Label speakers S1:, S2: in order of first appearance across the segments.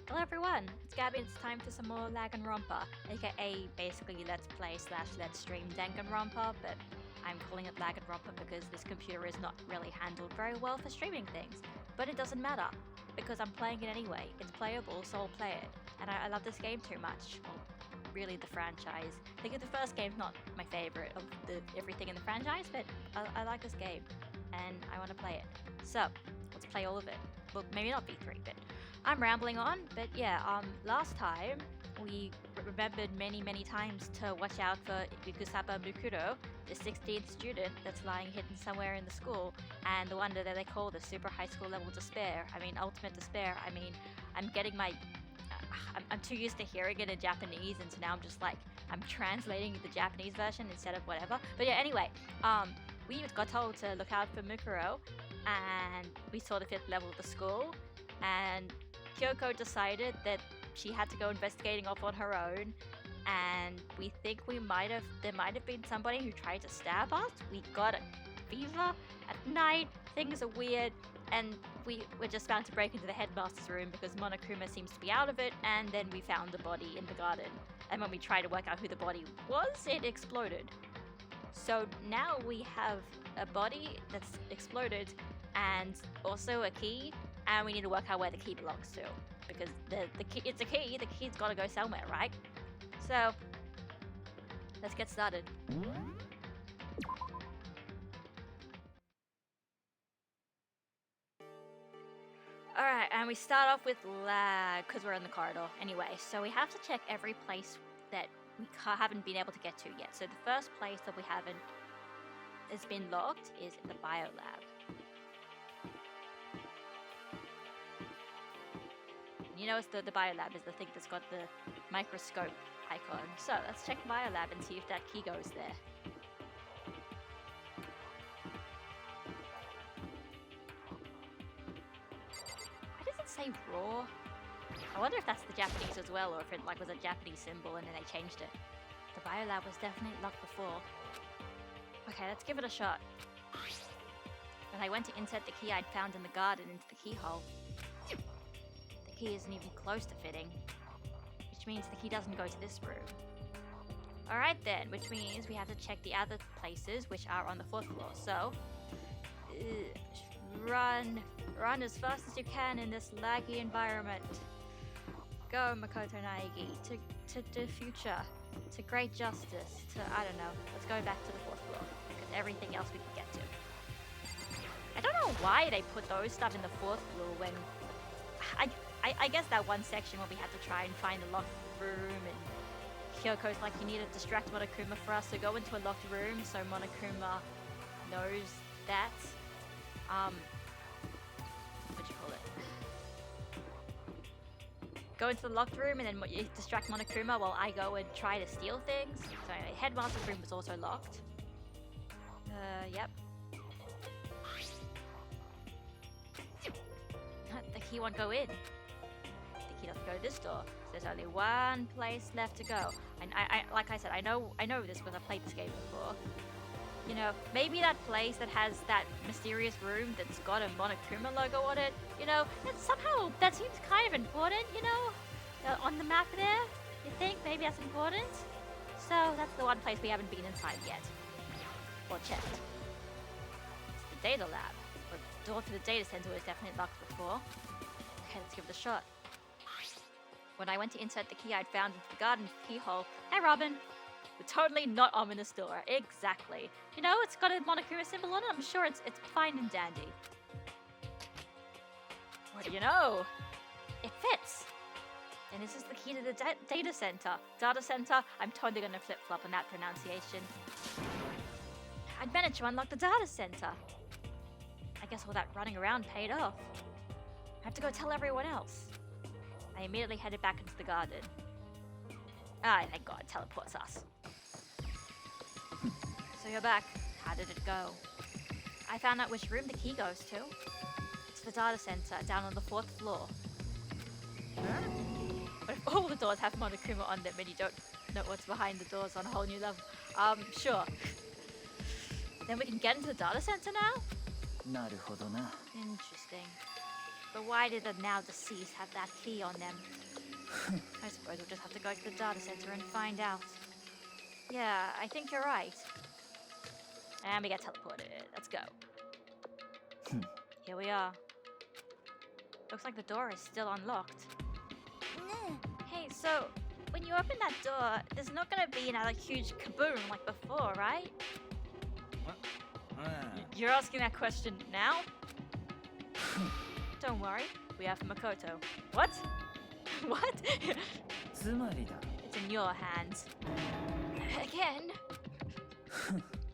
S1: Hello everyone, it's Gabby. It's time for some more Danganronpa, aka basically Let's Play / Let's Stream Danganronpa, but I'm calling it Danganronpa because this computer is not really handled very well for streaming things. But it doesn't matter, because I'm playing it anyway. It's playable, so I'll play it. And I love this game too much. Well, really the franchise. I think the first game's not my favorite of everything in the franchise, but I like this game, and I want to play it. So, let's play all of it. Well, maybe not V3, but I'm rambling on. But yeah, last time we remembered many times to watch out for Ikusaba Mukuro, the 16th student that's lying hidden somewhere in the school, and the one that they call the super high school level despair. I mean, ultimate despair. I mean, I'm getting my... I'm too used to hearing it in Japanese, and so now I'm translating the Japanese version instead of whatever. But yeah, anyway, we got told to look out for Mukuro, and we saw the 5th level of the school, and Kyoko decided that she had to go investigating off on her own, and we think there might have been somebody who tried to stab us. We got a fever at night, things are weird, and we're just about to break into the headmaster's room because Monokuma seems to be out of it, and then we found the body in the garden. And when we tried to work out who the body was, it exploded. So now we have a body that's exploded and also a key, and we need to work out where the key belongs to. Because the key, it's a key, the key's gotta go somewhere, right? So, let's get started. Alright, and we start off with lag, because we're in the corridor. Anyway, so we have to check every place that we haven't been able to get to yet. So the first place that we haven't has been locked is in the biolab. You know, it's the biolab is the thing that's got the microscope icon. So let's check biolab and see if that key goes there. Why does it say raw? I wonder if that's the Japanese as well, or if it was a Japanese symbol and then they changed it. The biolab was definitely locked before. Okay, let's give it a shot. When I went to insert the key I'd found in the garden into the keyhole, the key isn't even close to fitting, which means the key doesn't go to this room. Alright then, which means we have to check the other places, which are on the 4th floor. So, run as fast as you can in this laggy environment. Go, Makoto Naegi, to the future, to great justice, to, I don't know, let's go back to the 4th floor, because everything else we can get to. I don't know why they put those stuff in the 4th floor when... I guess that one section where we had to try and find the locked room, and Kyoko's like, you need to distract Monokuma for us, so go into a locked room so Monokuma knows that. What'd you call it? Go into the locked room and then you distract Monokuma while I go and try to steal things. So anyway, headmaster's room was also locked. Yep. The key won't go in. The key doesn't go to this door. So there's only one place left to go. And I like I said, I know this because I've played this game before. You know, maybe that place that has that mysterious room that's got a Monokuma logo on it, you know, somehow that seems kind of important, you know, on the map there. You think maybe that's important? So that's the one place we haven't been inside yet. Or checked. It's the data lab. The door to the data center was definitely locked before. Okay, let's give it a shot. When I went to insert the key I'd found into the garden keyhole, hey Robin! The totally not ominous door. Exactly. You know, it's got a Monokuma symbol on it. I'm sure it's fine and dandy. What do you know? It fits. And this is the key to the data center. Data center, I'm totally gonna flip-flop on that pronunciation. I'd managed to unlock the data center. I guess all that running around paid off. I have to go tell everyone else. I immediately headed back into the garden. Ah, thank God, teleports us. So you're back. How did it go? I found out which room the key goes to. It's the data center down on the 4th floor. But if all the doors have Monokuma on them and you don't know what's behind the doors on a whole new level, sure. Then we can get into the data center now? Interesting. But why did the now deceased have that key on them? I suppose we'll just have to go to the data center and find out. Yeah, I think you're right. And we get teleported. Let's go. Here we are. Looks like the door is still unlocked. Hey, so when you open that door, there's not gonna be another huge kaboom like before, right? You're asking that question now? Don't worry, we have Makoto. What? What? It's in your hands. Again?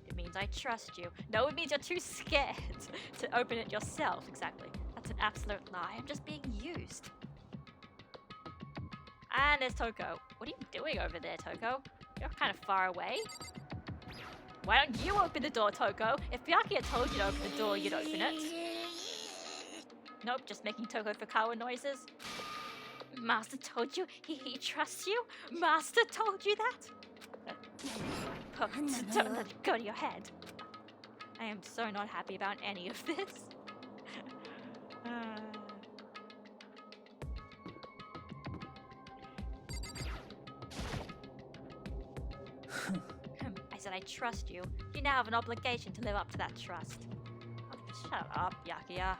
S1: It means I trust you. No, it means you're too scared to open it yourself. Exactly. That's an absolute lie. I'm just being used. And there's Toko. What are you doing over there, Toko? You're kind of far away. Why don't you open the door, Toko? If Byakuya told you to open the door, you'd open it. Nope, just making Toko Fukawa noises. Master told you he trusts you? Master told you that? Don't let it go to your head. I am so not happy about any of this. I said I trust you. You now have an obligation to live up to that trust. Oh, shut up, Byakuya.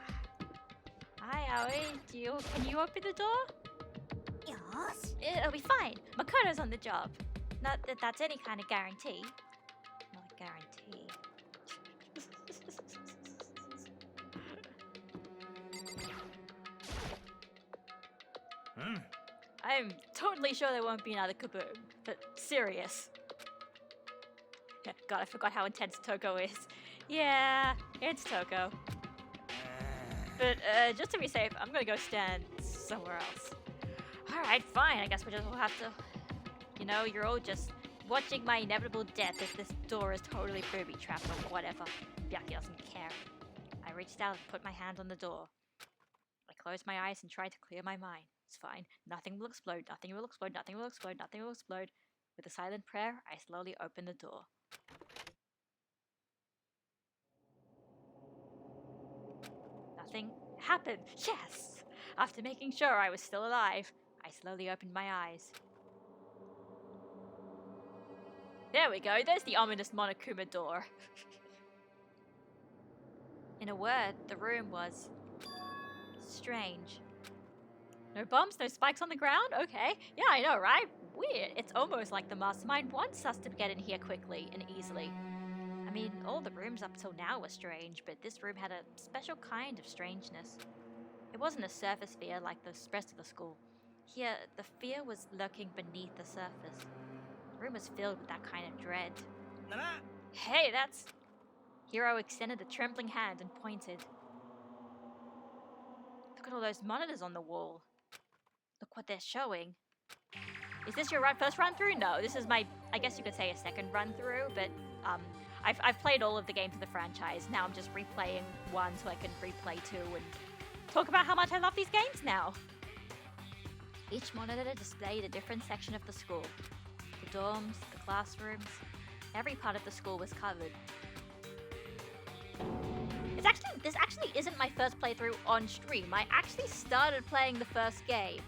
S1: Hi, Aoi. Can you open the door? Yes. It'll be fine. Makoto's on the job. Not that that's any kind of guarantee. Not a guarantee. I'm totally sure there won't be another kaboom, but serious. God, I forgot how intense Toko is. Yeah, it's Toko. But just to be safe, I'm gonna go stand somewhere else. Alright, fine. I guess we just will have to... You know, you're all just watching my inevitable death as this door is totally booby-trapped or whatever. Byakuya doesn't care. I reached out and put my hand on the door. I closed my eyes and tried to clear my mind. It's fine. Nothing will explode. Nothing will explode. Nothing will explode. Nothing will explode. With a silent prayer, I slowly opened the door. Nothing happened. Yes! After making sure I was still alive, I slowly opened my eyes. There we go. There's the ominous Monokuma door. In a word, the room was... strange. No bombs, no spikes on the ground? Okay. Yeah, I know, right? Weird. It's almost like the mastermind wants us to get in here quickly and easily. I mean, all the rooms up till now were strange, but this room had a special kind of strangeness. It wasn't a surface fear like the rest of the school. Here, the fear was lurking beneath the surface. The room was filled with that kind of dread. Hey, that's... Hiro extended a trembling hand and pointed. Look at all those monitors on the wall. Look what they're showing. Is this your first run through? No, this is my, I guess you could say a second run through, but I've played all of the games of the franchise. Now I'm just replaying one so I can replay two and talk about how much I love these games now. Each monitor displayed a different section of the school. The dorms, the classrooms, every part of the school was covered. This actually isn't my first playthrough on stream. I actually started playing the first game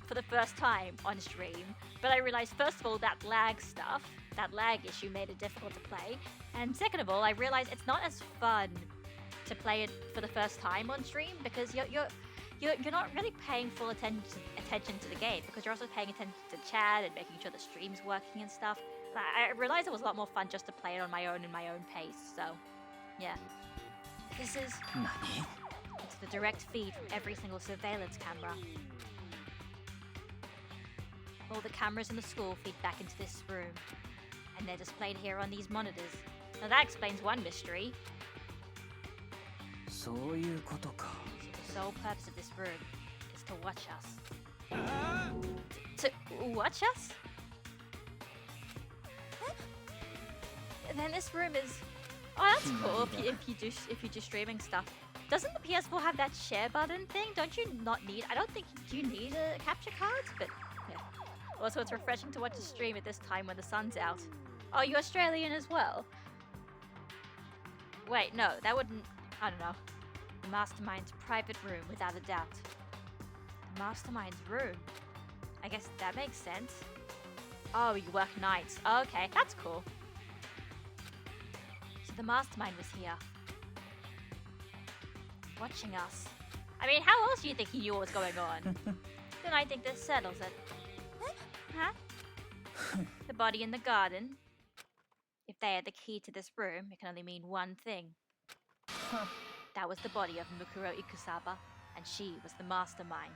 S1: for the first time on stream, but I realized first of all that lag issue made it difficult to play, and second of all I realized it's not as fun to play it for the first time on stream because you're not really paying full attention to the game because you're also paying attention to chat and making sure the stream's working and stuff. I realized it was a lot more fun just to play it on my own in my own pace, so yeah. This is... It's the direct feed from every single surveillance camera. All the cameras in the school feed back into this room, and they're displayed here on these monitors. Now that explains one mystery. So the sole purpose of this room is to watch us. To watch us? And then this room is... Oh, that's cool if you do streaming stuff. Doesn't the PS4 have that share button thing? Don't you not need... I don't think you need a capture card, but yeah. Also, it's refreshing to watch a stream at this time when the sun's out. Oh, you Australian as well? Wait, no, that wouldn't... I don't know. Mastermind's private room, without a doubt. The Mastermind's room? I guess that makes sense. Oh, you work nights. Oh, okay, that's cool. So the Mastermind was here. Watching us. I mean, how else do you think he knew what was going on? Then I think this settles it. Huh? The body in the garden. If they had the key to this room, it can only mean one thing. That was the body of Mukuro Ikusaba, and she was the Mastermind.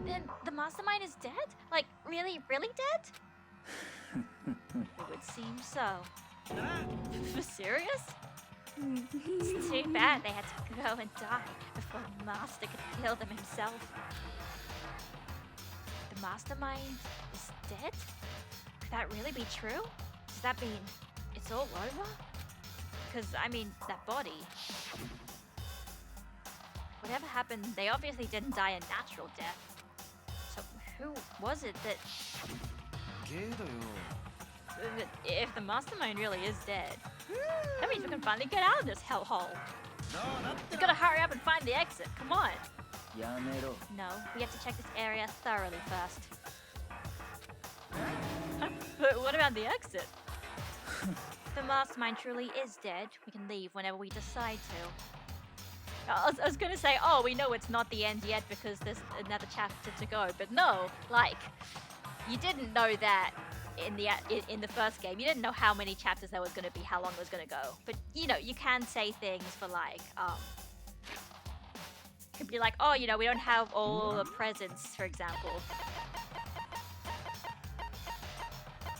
S1: Then the Mastermind is dead? Like, really, really dead? It would seem so. For serious? It's too bad they had to go and die before the Master could kill them himself. The Mastermind is dead? Could that really be true? Does that mean it's all over? Because, I mean, that body... Whatever happened, they obviously didn't die a natural death. So who was it that... If the Mastermind really is dead, that means we can finally get out of this hellhole. We gotta hurry up and find the exit, come on. No, we have to check this area thoroughly first. But what about the exit? If the Mastermind truly is dead, we can leave whenever we decide to. I was gonna say, oh, we know it's not the end yet because there's another chapter to go, but no, like, you didn't know that in the first game. You didn't know how many chapters there was gonna be, how long it was gonna go. But, you know, you can say things for like, could be like, oh, you know, we don't have all the presents, for example.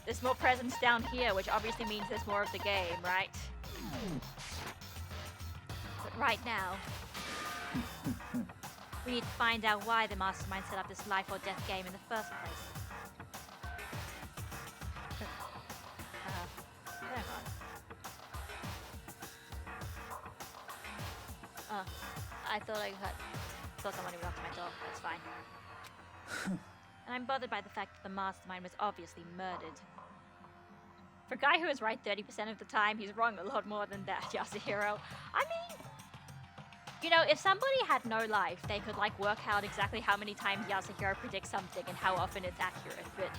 S1: There's more presents down here, which obviously means there's more of the game, right? But right now, we need to find out why the Mastermind set up this life or death game in the first place. Hang on. I thought someone knocked my door. That's fine. And I'm bothered by the fact that the Mastermind was obviously murdered. For a guy who is right 30% of the time, he's wrong a lot more than that, Yasuhiro. I mean, you know, if somebody had no life, they could, like, work out exactly how many times Yasuhiro predicts something and how often it's accurate. But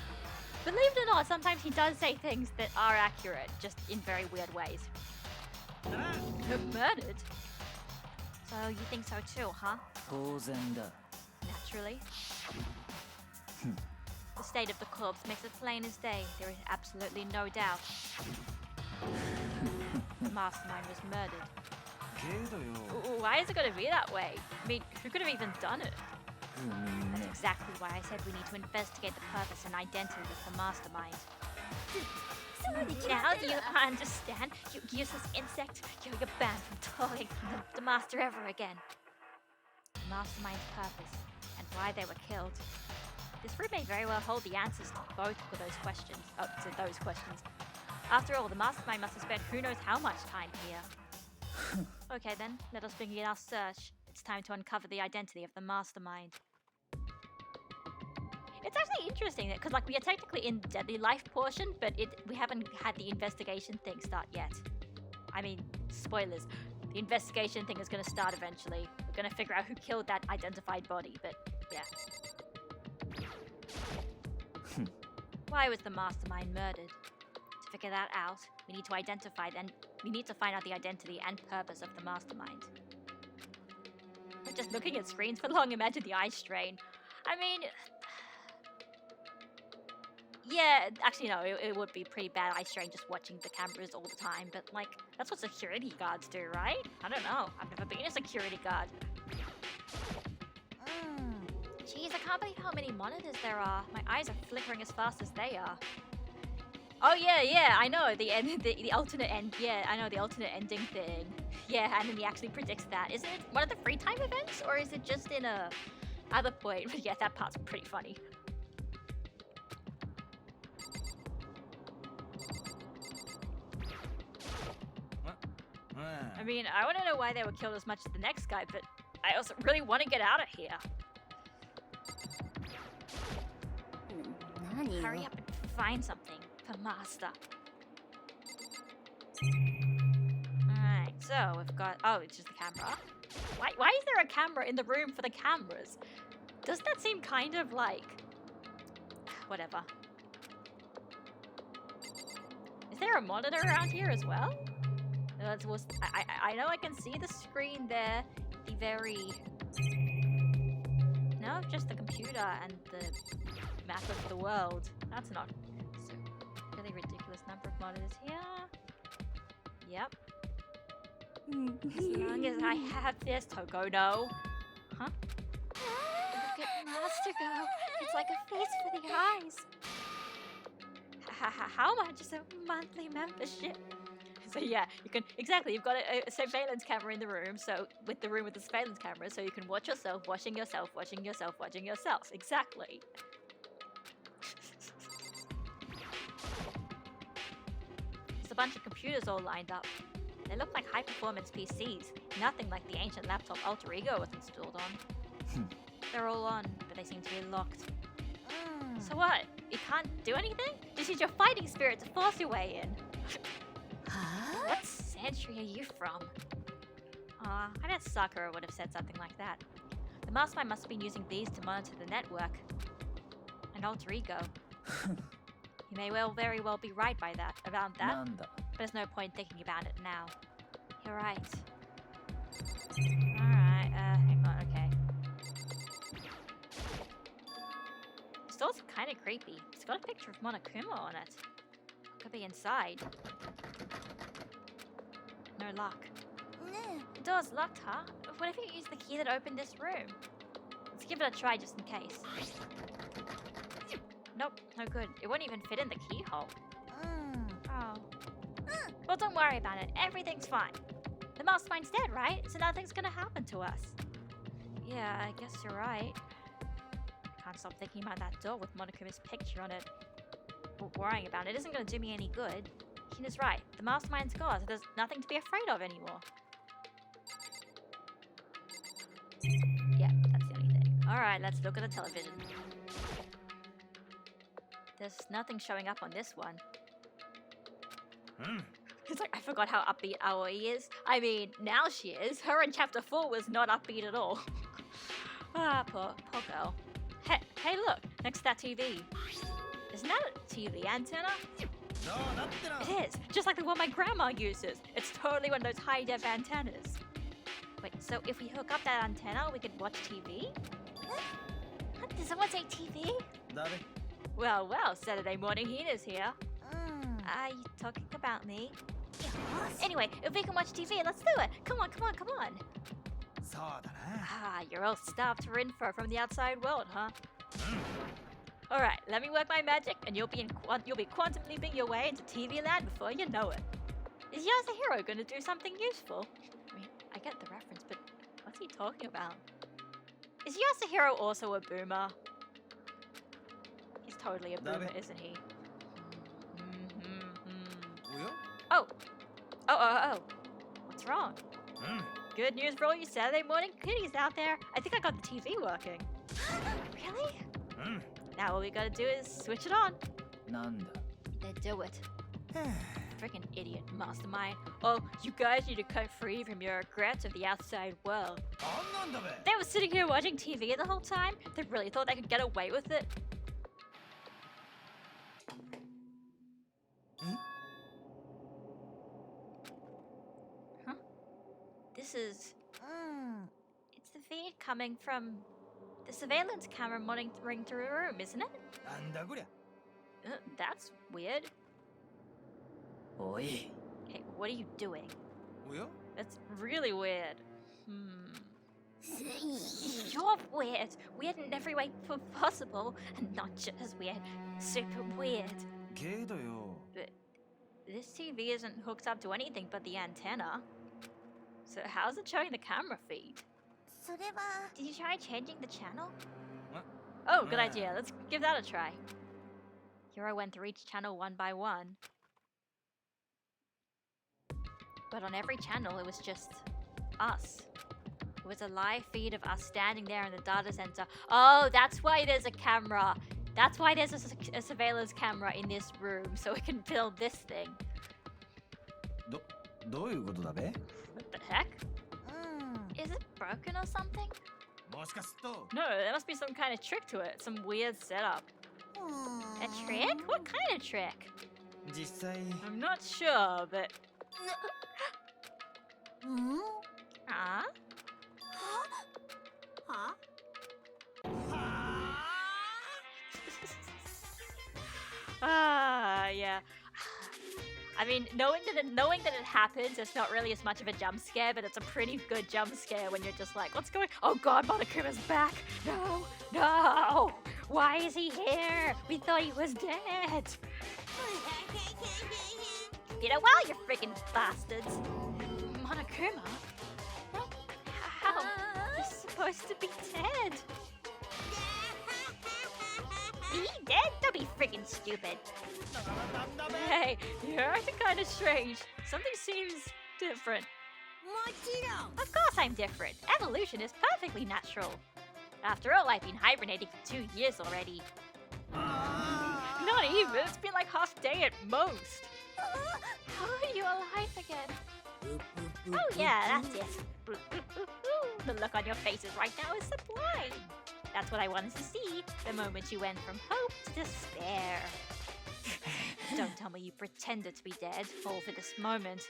S1: believe it or not, sometimes he does say things that are accurate, just in very weird ways. Murdered? So you think so too, huh? Naturally. The state of the corpse makes it plain as day. There is absolutely no doubt. The Mastermind was murdered. Why is it going to be that way? I mean, who could have even done it? That's exactly why I said we need to investigate the purpose and identity of the Mastermind. Now do you understand? You useless insect. You're banned from talking to the Master ever again. The Mastermind's purpose and why they were killed. This room may very well hold the answers to both of those questions. After all, the Mastermind must have spent who knows how much time here. Okay then, let us begin our search. It's time to uncover the identity of the Mastermind. It's actually interesting that, because like we are technically in the Deadly Life portion, but we haven't had the investigation thing start yet. I mean, spoilers. The investigation thing is going to start eventually. We're going to figure out who killed that identified body, but yeah. Why was the Mastermind murdered? To figure that out, we need to find out the identity and purpose of the Mastermind. But just looking at screens for long, imagine the eye strain. I mean, yeah, actually no, it would be pretty bad eye strain just watching the cameras all the time, but like, that's what security guards do, right? I don't know, I've never been a security guard. Jeez, I can't believe how many monitors there are. My eyes are flickering as fast as they are. Oh yeah, I know, the alternate end, yeah, I know, the alternate ending thing. Yeah, and then he actually predicts that. Isn't it one of the free time events, or is it just in a other point? But yeah, that part's pretty funny. I mean, I want to know why they were killed as much as the next guy, but I also really want to get out of here. Hurry up and find something for Master. Alright, so we've got... Oh, it's just the camera. Why is there a camera in the room for the cameras? Doesn't that seem kind of like... Whatever. Is there a monitor around here as well? I know I can see the screen there. The very... No, just the computer and the map of the world. That's not... So, really ridiculous number of monitors here. Yep. As long as I have this, Toko, no. Huh? Look at Master Go. It's like a face for the eyes. How much is a monthly membership? So yeah, you can, exactly, you've got a surveillance camera in the room, so with the room with the surveillance camera, so you can watch yourself, watching yourself, watching yourself, watching yourself. Exactly. There's a bunch of computers all lined up. They look like high-performance PCs, nothing like the ancient laptop Alter Ego was installed on. They're all on, but they seem to be locked. So what? You can't do anything? Just use your fighting spirit to force your way in. What century are you from? I bet Sakura would have said something like that. The mastermind must have been using these to monitor the network. An alter ego. You may very well be right about that. But there's no point thinking about it now. You're right. Alright, hang on, okay. The store's kind of creepy. It's got a picture of Monokuma on it. Could be inside. No lock. The door's locked, huh? What if you use the key that opened this room? Let's give it a try just in case. Nope, no good. It won't even fit in the keyhole. Oh. Well, don't worry about it. Everything's fine. The mastermind's dead, right? So nothing's gonna happen to us. Yeah, I guess you're right. Can't stop thinking about that door with Monokuma's picture on it. Worrying about it isn't gonna do me any good. Hina's right. The mastermind's gone, so there's nothing to be afraid of anymore. Yeah, that's the only thing. Alright, let's look at the television. There's nothing showing up on this one. It's like, I forgot how upbeat Aoi is. I mean, now she is. Her in chapter 4 was not upbeat at all. Poor girl. Hey, look, next to that TV. Isn't that a TV antenna? It is, just like the one my grandma uses. It's totally one of those high-def antennas. Wait, so if we hook up that antenna, we could watch TV? What? Did someone say TV? Well, Saturday morning Hina's here. Are you talking about me? Anyway, if we can watch TV, let's do it. Come on. You're all starved for info from the outside world, huh? Alright, let me work my magic, and you'll be quantum leaping your way into TV land before you know it. Is Yasuhiro gonna do something useful? I mean, I get the reference, but what's he talking about? Is Yasuhiro also a boomer? He's totally a boomer, isn't he? Oh. What's wrong? Good news for all you Saturday morning kiddies out there. I think I got the TV working. Really? Now all we gotta do is switch it on. Then do it. Freaking idiot mastermind. Oh, you guys need to cut free from your regrets of the outside world. They were sitting here watching TV the whole time? They really thought they could get away with it? Huh? This is... It's the feed coming from the surveillance camera monitoring through a room, isn't it? That's weird. Hey, what are you doing? That's really weird. You're weird. Weird in every way possible. And not just weird. Super weird. But this TV isn't hooked up to anything but the antenna. So how's it showing the camera feed? Did you try changing the channel? Oh, good idea. Let's give that a try. Hiro went through each channel one by one. But on every channel, it was just us. It was a live feed of us standing there in the data center. Oh, that's why there's a camera. That's why there's a surveillance camera in this room, so it can film this thing. What the heck? Is it broken or something?
S2: もしかすると
S1: No, there must be some kind of trick to it. Some weird setup. A trick? What kind of trick?
S2: 実際
S1: I'm not sure, but... Huh? Yeah. I mean, knowing that it happens, it's not really as much of a jump scare, but it's a pretty good jump scare when you're just like, what's going? Oh God, Monokuma's back! No, no! Why is he here? We thought he was dead. Get a while, you freaking bastards! Monokuma? How? He's supposed to be dead. He dead? Don't be freaking stupid. Hey, you're acting kind of strange. Something seems different. Of course I'm different. Evolution is perfectly natural. After all, I've been hibernating for 2 years already. Not even. It's been like half day at most. How are you alive again? Oh yeah, that's it. The look on your faces right now is sublime. That's what I wanted to see, the moment you went from hope to despair. Don't tell me you pretended to be dead, all for this moment.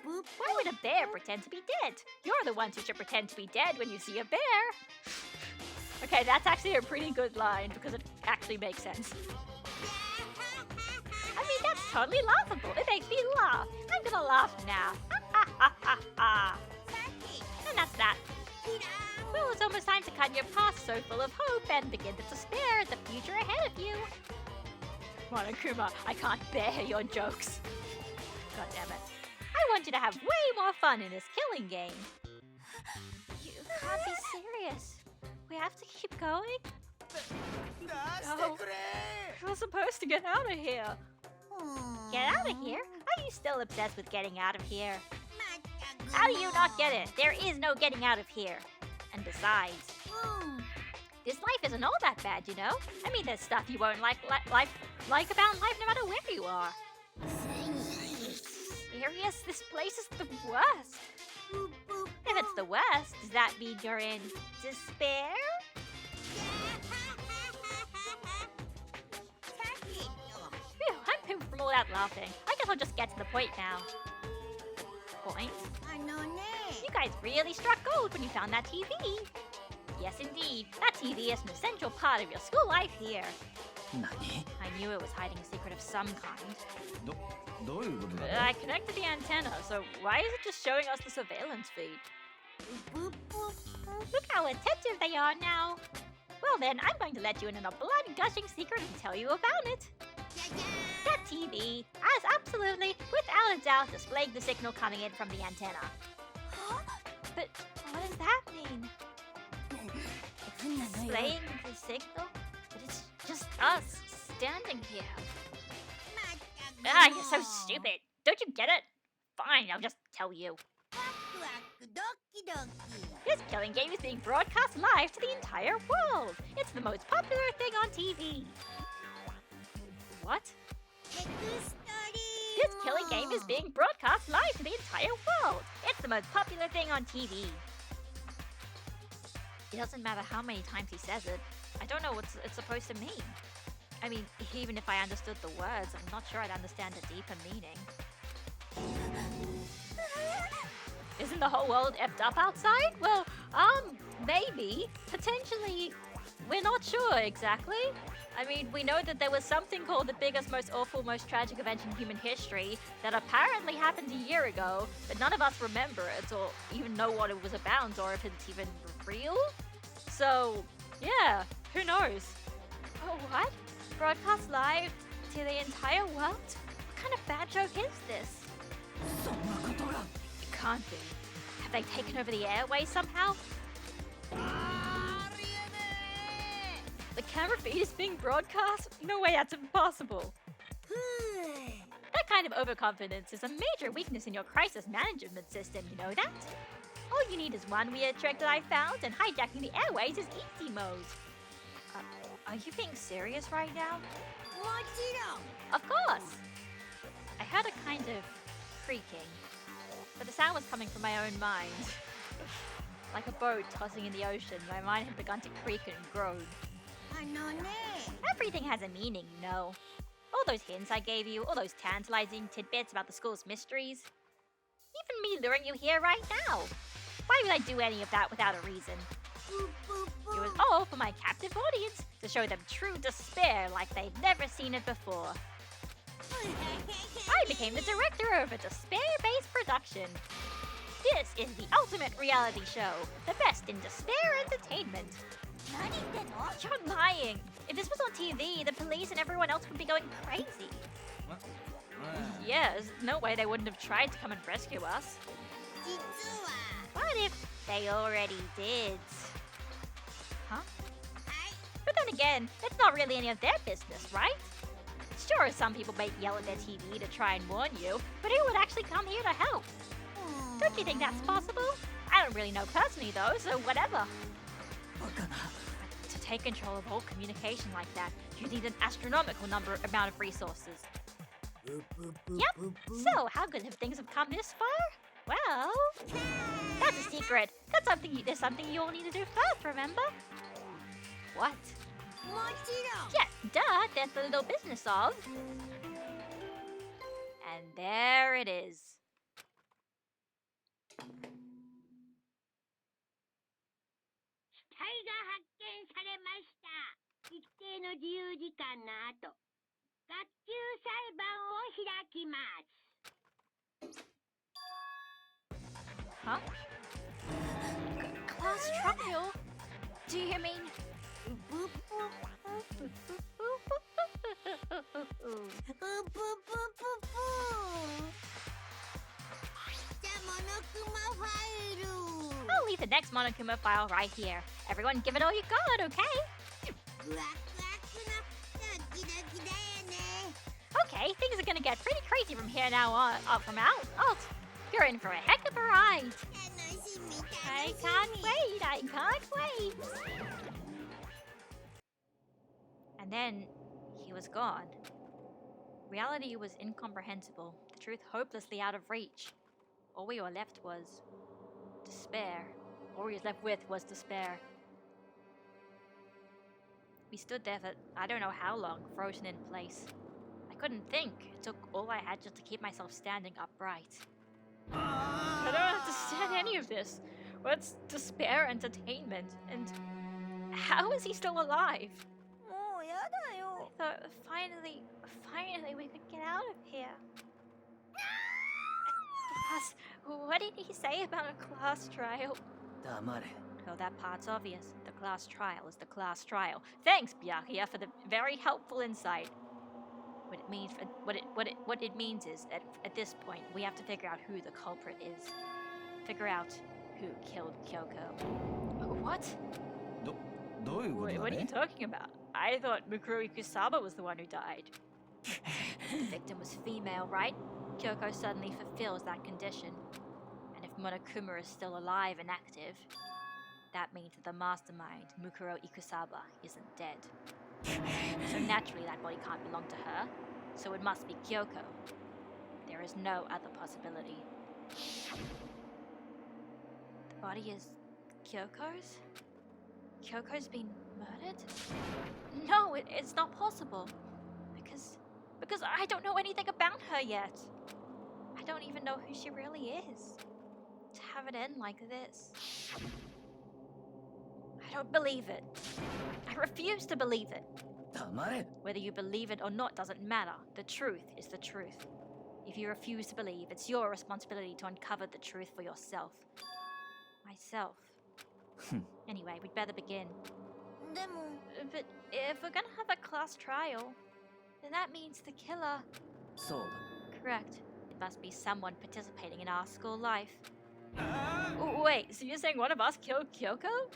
S1: Why would a bear pretend to be dead? You're the ones who should pretend to be dead when you see a bear. Okay, that's actually a pretty good line, because it actually makes sense. I mean, that's totally laughable. It makes me laugh. I'm gonna laugh now. And that's that. Well, it's almost time to cut your past so full of hope and begin to despair at the future ahead of you. Monokuma, I can't bear your jokes. God damn it. I want you to have way more fun in this killing game. You can't be serious. We have to keep going? No. We're supposed to get out of here. Get out of here? Are you still obsessed with getting out of here? How do you not get it? There is no getting out of here. And besides, this life isn't all that bad, you know? I mean, there's stuff you won't like about life no matter where you are. Serious? This place is the worst. If it's the worst, does that mean you're in despair? Phew, I'm pooped from all that laughing. I guess I'll just get to the point now. Point? You guys really struck gold when you found that TV. Yes, indeed. That TV is an essential part of your school life here. I knew it was hiding a secret of some kind. I connected the antenna, so why is it just showing us the surveillance feed? Look how attentive they are now. Well then, I'm going to let you in on a blood-gushing secret and tell you about it. That TV has absolutely, without a doubt, displayed the signal coming in from the antenna. But what does that mean? It's displaying the signal? But it's just us standing here. Ah, you're so stupid. Don't you get it? Fine, I'll just tell you. This killing game is being broadcast live to the entire world. It's the most popular thing on TV. What? This killing game is being broadcast live to the entire world. It's the most popular thing on TV. It doesn't matter how many times he says it. I don't know what it's supposed to mean. I mean, even if I understood the words, I'm not sure I'd understand the deeper meaning. Isn't the whole world effed up outside? Well, maybe. Potentially. We're not sure exactly. I mean, we know that there was something called the biggest, most awful, most tragic event in human history that apparently happened a year ago, but none of us remember it or even know what it was about or if it's even real. So, yeah, who knows? Oh, what? Broadcast live to the entire world? What kind of bad joke is this? It can't be. Have they taken over the airways somehow? The camera feed is being broadcast? No way, that's impossible. That kind of overconfidence is a major weakness in your crisis management system, you know that? All you need is one weird trick that I found, and hijacking the airways is easy mode. Are you being serious right now? Of course! I heard a kind of creaking, but the sound was coming from my own mind. Like a boat tossing in the ocean, my mind had begun to creak and groan. Everything has a meaning, you know. All those hints I gave you, all those tantalizing tidbits about the school's mysteries. Even me luring you here right now. Why would I do any of that without a reason? It was all for my captive audience, to show them true despair like they'd never seen it before. I became the director of a despair-based production. This is the ultimate reality show, the best in despair entertainment. You're lying. If this was on TV, the police and everyone else would be going crazy. Yeah, there's no way they wouldn't have tried to come and rescue us. What if they already did? Huh? But then again, it's not really any of their business, right? Sure, some people might yell at their TV to try and warn you, but who would actually come here to help? Don't you think that's possible? I don't really know personally though, so whatever. To take control of all communication like that, you need an astronomical amount of resources. Yep, so how good have things have come this far? Well, that's a secret. There's something you all need to do first, remember? What? Yeah, duh, there's the little business of... And there it is.
S3: 死体が発見されました。一定の自由時間の後、学級裁判を開きます。
S1: Huh? Class trial? Do you mean... I'll leave the next Monokuma file right here. Everyone give it all you got, okay? Okay, things are gonna get pretty crazy from here now on. You're in for a heck of a ride. I can't wait. And then he was gone. Reality was incomprehensible, the truth hopelessly out of reach. All we were left was despair. All we was left with was despair. We stood there for I don't know how long, frozen in place. I couldn't think. It took all I had just to keep myself standing upright. I don't understand any of this. What's despair entertainment? And how is he still alive? I thought finally we could get out of here. Plus, what did he say about a class trial? Oh, that part's obvious. The class trial is the class trial. Thanks, Byakuya, for the very helpful insight. What it means is, at this point, we have to figure out who the culprit is. Figure out who killed Kyoko. What? What are you talking about? I thought Mukuro Ikusaba was the one who died. The victim was female, right? Kyoko suddenly fulfills that condition. And if Monokuma is still alive and active, that means that the mastermind, Mukuro Ikusaba, isn't dead. So naturally that body can't belong to her, so it must be Kyoko. There is no other possibility. The body is Kyoko's? Kyoko's been murdered? No, it's not possible. Because I don't know anything about her yet. I don't even know who she really is. To have it end like this. I don't believe it. I refuse to believe it. Whether you believe it or not doesn't matter. The truth is the truth. If you refuse to believe, it's your responsibility to uncover the truth for yourself. Myself. Anyway, we'd better begin. But if we're gonna have a class trial, then that means the killer... Correct. It must be someone participating in our school life. Wait, so you're saying one of us killed Kyoko?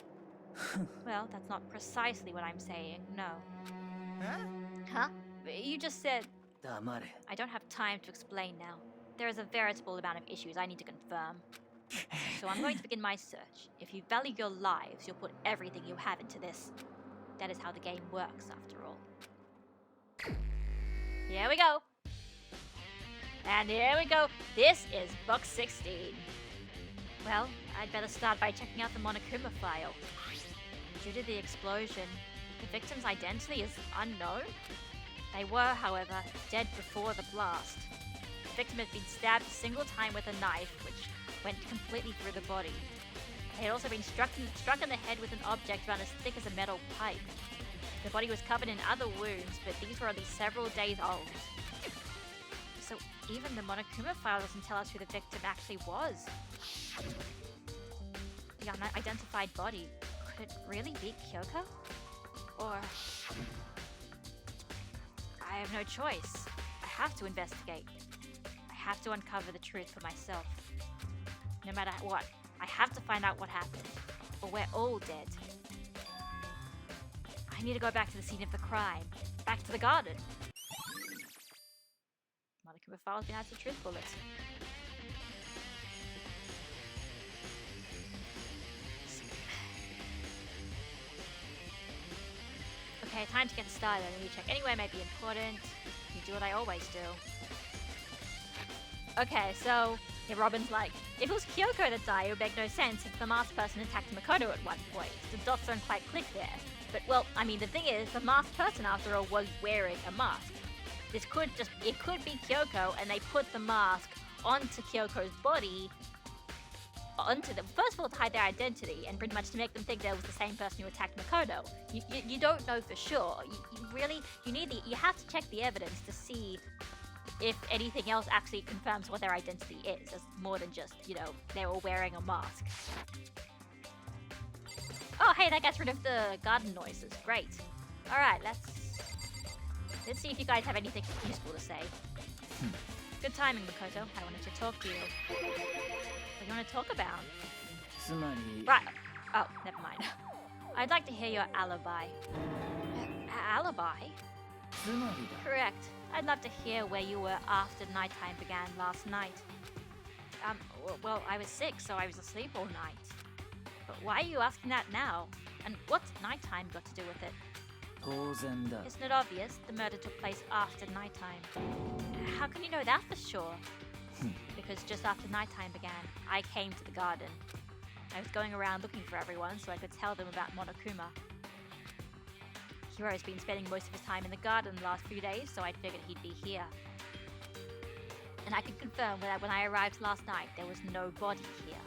S1: Well, that's not precisely what I'm saying, no. Huh? You just said... I don't have time to explain now. There is a veritable amount of issues I need to confirm. So I'm going to begin my search. If you value your lives, you'll put everything you have into this. That is how the game works, after all. Here we go. And here we go. This is book 16. Well, I'd better start by checking out the Monokuma file. Due to the explosion, the victim's identity is unknown. They were, however, dead before the blast. The victim had been stabbed a single time with a knife, which went completely through the body. They had also been struck in the head with an object about as thick as a metal pipe. The body was covered in other wounds, but these were only several days old. So even the Monokuma file doesn't tell us who the victim actually was. The unidentified body, could it really be Kyoko? Or... I have no choice. I have to investigate. I have to uncover the truth for myself. No matter what, I have to find out what happened, or we're all dead. I need to go back to the scene of the crime, back to the garden. Monokuma file's been out to truth bullets. Okay, time to get started. I need to check anywhere may be important. You do what I always do. Okay, so Robin's like, if it was Kyoko that died, it would make no sense if the masked person attacked Makoto at one point. The dots don't quite click there. But, well, I mean, the thing is, the masked person, after all, was wearing a mask. It could be Kyoko, and they put the mask onto Kyoko's body, first of all, to hide their identity, and pretty much to make them think that it was the same person who attacked Makoto. You don't know for sure. You have to check the evidence to see if anything else actually confirms what their identity is, as more than just, they were wearing a mask. Oh, hey, that gets rid of the garden noises. Great. Alright, let's see if you guys have anything useful to say. Good timing, Makoto. I wanted to talk to you. What do you want to talk about? Right. Oh, never mind. I'd like to hear your alibi. Alibi? Correct. I'd love to hear where you were after nighttime began last night. Well, I was sick, so I was asleep all night. But why are you asking that now? And what's nighttime got to do with it? Isn't it obvious? The murder took place after nighttime. How can you know that for sure? Because just after nighttime began, I came to the garden. I was going around looking for everyone so I could tell them about Monokuma. Hiro's been spending most of his time in the garden the last few days, so I figured he'd be here. And I can confirm that when I arrived last night, there was no body here.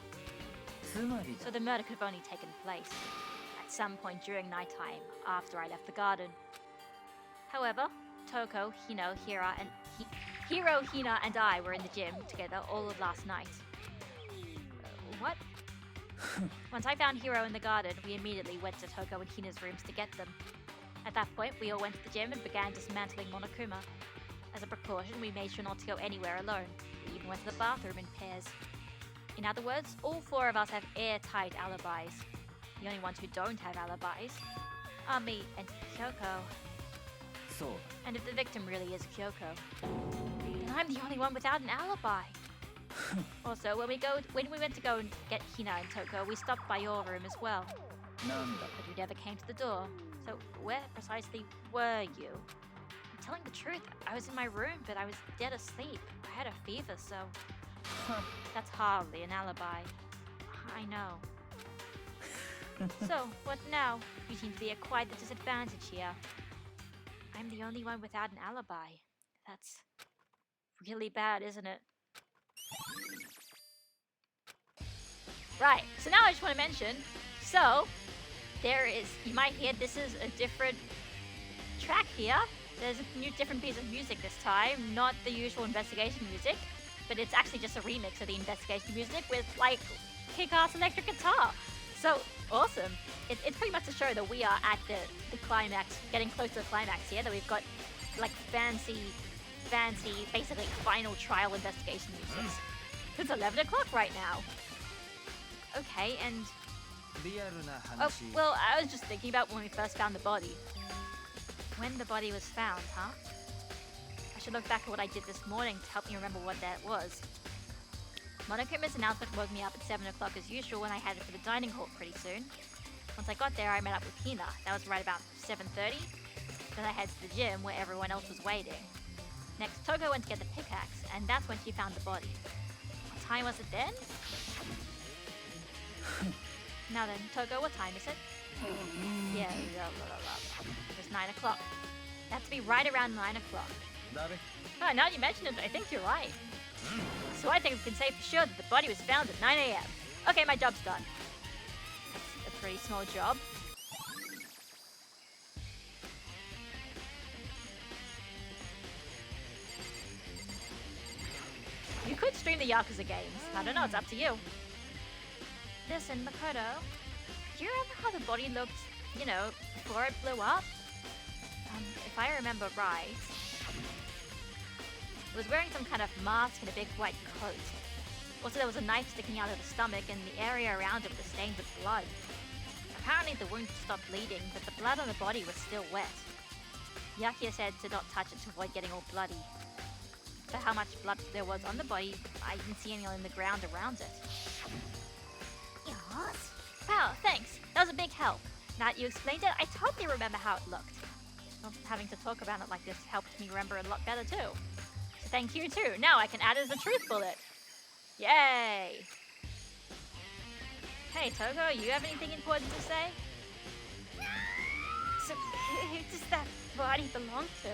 S1: So the murder could have only taken place at some point during nighttime, after I left the garden. However, Toko, Hiro, Hina, and I were in the gym together all of last night. What? Once I found Hiro in the garden, we immediately went to Toko and Hina's rooms to get them. At that point, we all went to the gym and began dismantling Monokuma. As a precaution, we made sure not to go anywhere alone. We even went to the bathroom in pairs. In other words, all four of us have airtight alibis. The only ones who don't have alibis are me and Kyoko. And if the victim really is Kyoko, then I'm the only one without an alibi. Also, when we went to go and get Hina and Toko, we stopped by your room as well. But we never came to the door. So where precisely were you? I'm telling the truth, I was in my room, but I was dead asleep. I had a fever, so... That's hardly an alibi. I know. So, what now? You seem to be at quite the disadvantage here. I'm the only one without an alibi. That's really bad, isn't it? Right, so now I just want to mention, so, there is, you might hear this is a different track here. There's a new different piece of music this time, not the usual investigation music, but it's actually just a remix of the investigation music with, like, kick-ass electric guitar. So, awesome. It's pretty much to show that we are at the climax, getting close to the climax here, that we've got, like, fancy, basically final trial investigation music. It's 11 o'clock right now. Okay, and... Oh, well, I was just thinking about when we first found the body. When the body was found, huh? I should look back at what I did this morning to help me remember what that was. Monokuma's announcement woke me up at 7 o'clock as usual, and I headed for the dining hall pretty soon. Once I got there, I met up with Hina. That was right about 7:30. Then I headed to the gym where everyone else was waiting. Next, Toko went to get the pickaxe, and that's when she found the body. What time was it then? Now then, Togo, what time is it? Yeah, it's 9 o'clock. It has to be right around 9 o'clock.
S2: だべ
S1: Oh, now you mention it, I think you're right. So I think we can say for sure that the body was found at 9 a.m. Okay, my job's done. That's a pretty small job. You could stream the Yakuza games. I don't know, it's up to you. Listen, Makoto, do you remember how the body looked, you know, before it blew up? If I remember right, it was wearing some kind of mask and a big white coat. Also, there was a knife sticking out of the stomach, and the area around it was stained with blood. Apparently, the wound stopped bleeding, but the blood on the body was still wet. Yakia said to not touch it to avoid getting all bloody. For how much blood there was on the body, I didn't see any on the ground around it. Yes. Wow, thanks. That was a big help. Now that you explained it, I totally remember how it looked. Well, having to talk about it like this helped me remember it a lot better too. So thank you too. Now I can add it as a truth bullet. Yay! Hey Togo, you have anything important to say? So who does that body belong to?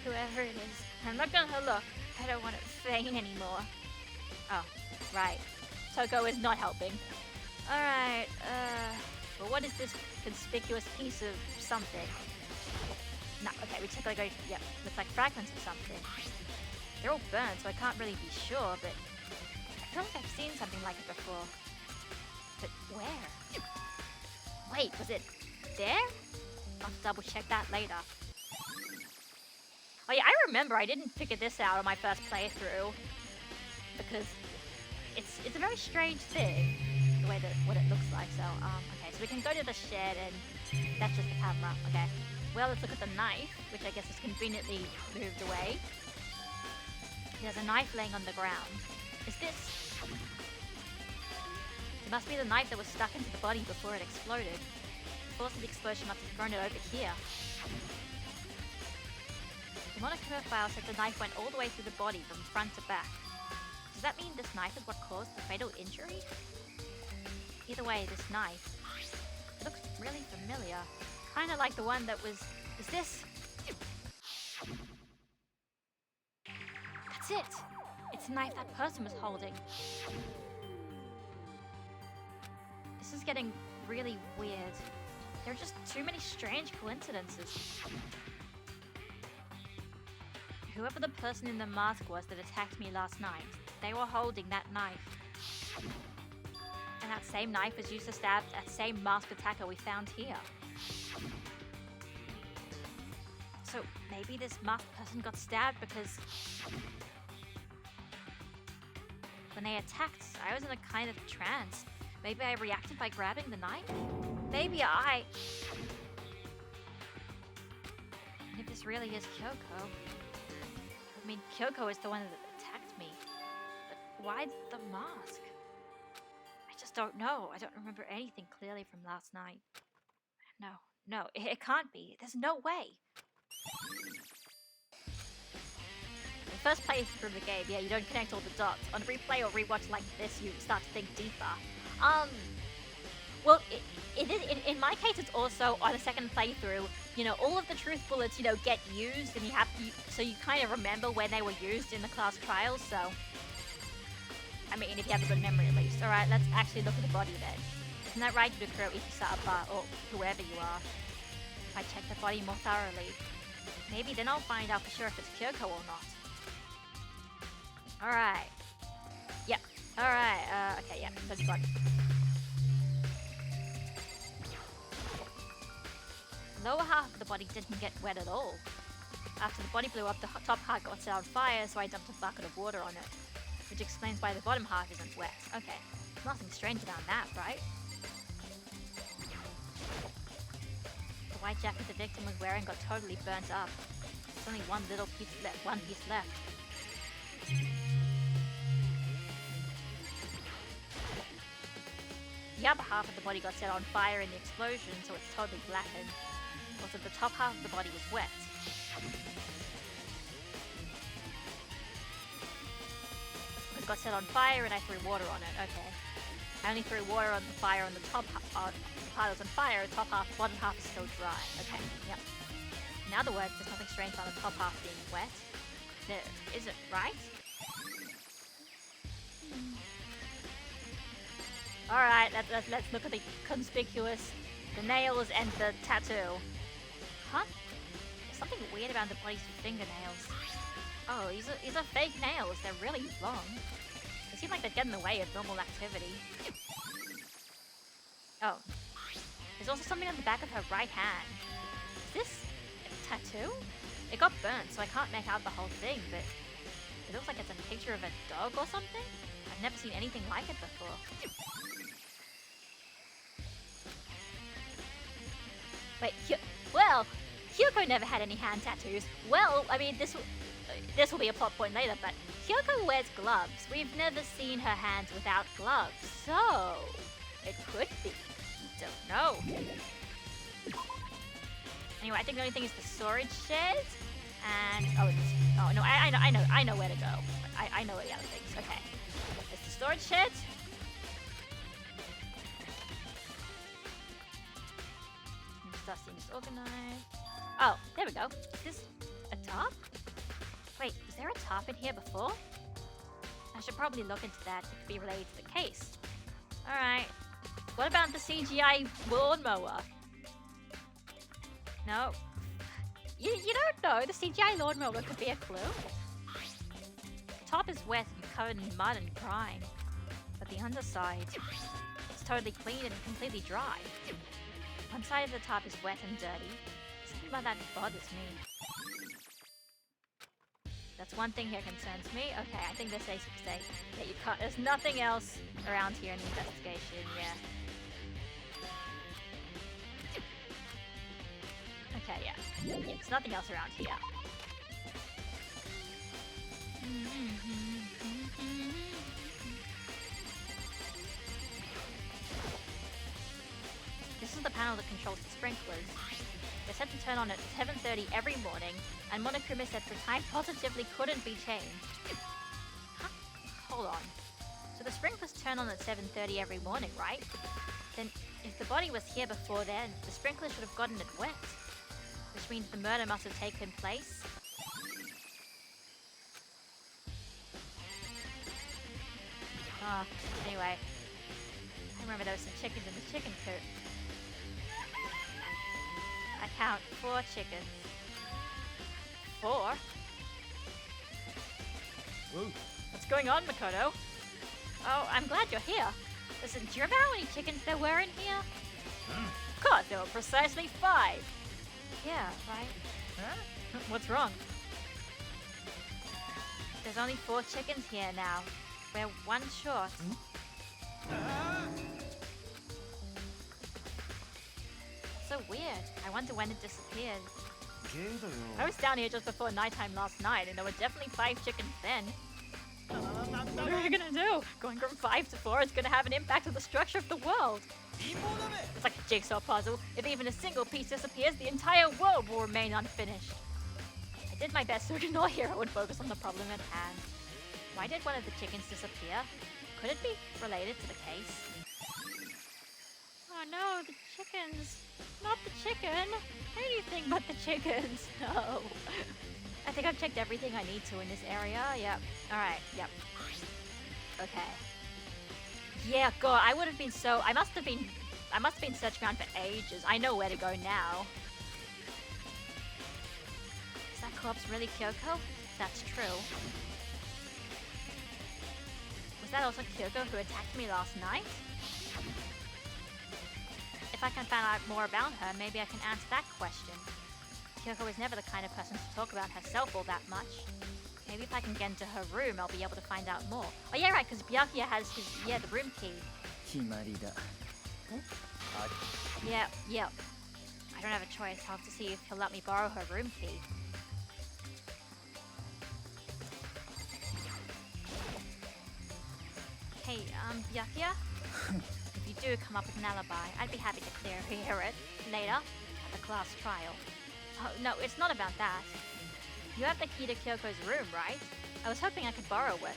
S1: Whoever it is. I'm not gonna look. I don't want it faint anymore. Oh, right. Togo is not helping. Alright, well what is this conspicuous piece of something? No, okay, we check like, yeah, looks like fragments of something. They're all burned, so I can't really be sure, but I feel like I've seen something like it before. But where? Wait, was it there? I'll double check that later. Oh yeah, I remember I didn't figure this out on my first playthrough because it's a very strange thing, the way that what it looks like. So okay, so we can go to the shed and that's just the camera. Okay, well let's look at the knife, which I guess is conveniently moved away. There's a knife laying on the ground. Is this? It must be the knife that was stuck into the body before it exploded. The force of the explosion must have thrown it over here. The Monokuma file said the knife went all the way through the body from front to back. Does that mean this knife is what caused the fatal injury? Either way, this knife looks really familiar. Kinda like the one that was... Is this? That's it! It's the knife that person was holding. This is getting really weird. There are just too many strange coincidences. Whoever the person in the mask was that attacked me last night, they were holding that knife. And that same knife was used to stab that same masked attacker we found here. So maybe this masked person got stabbed because when they attacked, I was in a kind of trance. Maybe I reacted by grabbing the knife? Maybe I... And if this really is Kyoko... I mean, Kyoko is the one that attacked me. But why the mask? I just don't know. I don't remember anything clearly from last night. No, it can't be. There's no way. The first playthrough of the game, yeah, you don't connect all the dots. On a replay or rewatch like this, you start to think deeper. Well, it is, in my case, it's also on a second playthrough, you know, all of the truth bullets, you know, get used, and so you kind of remember when they were used in the class trials, so, I mean, if you have a good memory at least. Alright, let's actually look at the body then. Isn't that right, Yukiro Ikisaba, or whoever you are? If I check the body more thoroughly, maybe then I'll find out for sure if it's Kyoko or not. Alright. Yep. Alright, okay, yeah, good body. The lower half of the body didn't get wet at all. After the body blew up, the top half got set on fire, so I dumped a bucket of water on it. Which explains why the bottom half isn't wet. Okay, nothing strange about that, right? The white jacket the victim was wearing got totally burnt up. There's only one piece left. The upper half of the body got set on fire in the explosion, so it's totally blackened. Also, the top half of the body was wet. It got set on fire and I threw water on it, okay. I only threw water on the fire on the top part is on fire, the top half, bottom half is still dry. Okay, yep. In other words, there's nothing strange about the top half being wet. There isn't, right? Alright, let's look at the conspicuous, the nails and the tattoo. Huh? There's something weird about the body's fingernails. Oh, these are fake nails. They're really long. They seem like they'd get in the way of normal activity. Oh. There's also something on the back of her right hand. Is this a tattoo? It got burnt, so I can't make out the whole thing, but it looks like it's a picture of a dog or something. I've never seen anything like it before. Wait, well, Hyoko never had any hand tattoos. Well, I mean, this will be a plot point later, but Hyoko wears gloves. We've never seen her hands without gloves, so it could be. Don't know. Anyway, I think the only thing is the storage shed, and oh no, I know where to go. I know where the other things. Okay, it's the storage shed. Stuff seems organized. Oh, there we go. Is this a top? Wait, was there a top in here before? I should probably look into that. It could be related to the case. Alright. What about the CGI lawnmower? No. You don't know. The CGI lawnmower could be a clue. The top is wet and covered in mud and grime. But the underside, it's totally clean and completely dry. One side of the top is wet and dirty. Something about that bothers me. That's one thing here concerns me. Okay, I think this says that you can't. There's nothing else around here in the investigation. Yeah. Okay, yeah. There's nothing else around here. This is the panel that controls the sprinklers. They're set to turn on at 7:30 every morning, and Monokuma said the time positively couldn't be changed. Huh? Hold on. So the sprinklers turn on at 7:30 every morning, right? Then, if the body was here before then, the sprinklers should have gotten it wet. Which means the murder must have taken place. Anyway. I remember there were some chickens in the chicken coop. I count 4 chickens. 4?
S2: Whoa.
S1: What's going on, Makoto? Oh, I'm glad you're here. Listen, do you remember how many chickens there were in here? Of course, there were precisely 5. Yeah, right. Huh? What's wrong? There's only 4 chickens here now. We're 1 short. So weird. I wonder when it disappeared. I was down here just before nighttime last night, and there were definitely 5 chickens then. What are you gonna do? Going from 5 to 4 is gonna have an impact on the structure of the world. It's like a jigsaw puzzle. If even a single piece disappears, the entire world will remain unfinished. I did my best to ignore Hero and focus on the problem at hand. Why did one of the chickens disappear? Could it be related to the case? Oh no, the chickens. Not the chicken. Anything but the chickens. No. I think I've checked everything I need to in this area. Yep. Alright, yep. Okay. Yeah, God, I must have been searching around for ages. I know where to go now. Is that corpse really Kyoko? That's true. Was that also Kyoko who attacked me last night? If I can find out more about her, maybe I can answer that question. Kyoko is never the kind of person to talk about herself all that much. Maybe if I can get into her room, I'll be able to find out more. Oh yeah, right, because Byakuya has the room key. Yeah. I don't have a choice. I'll have to see if he'll let me borrow her room key. Hey, Byakuya? If you do come up with an alibi, I'd be happy to hear it later at the class trial. Oh, no, it's not about that. You have the key to Kyoko's room, right? I was hoping I could borrow it.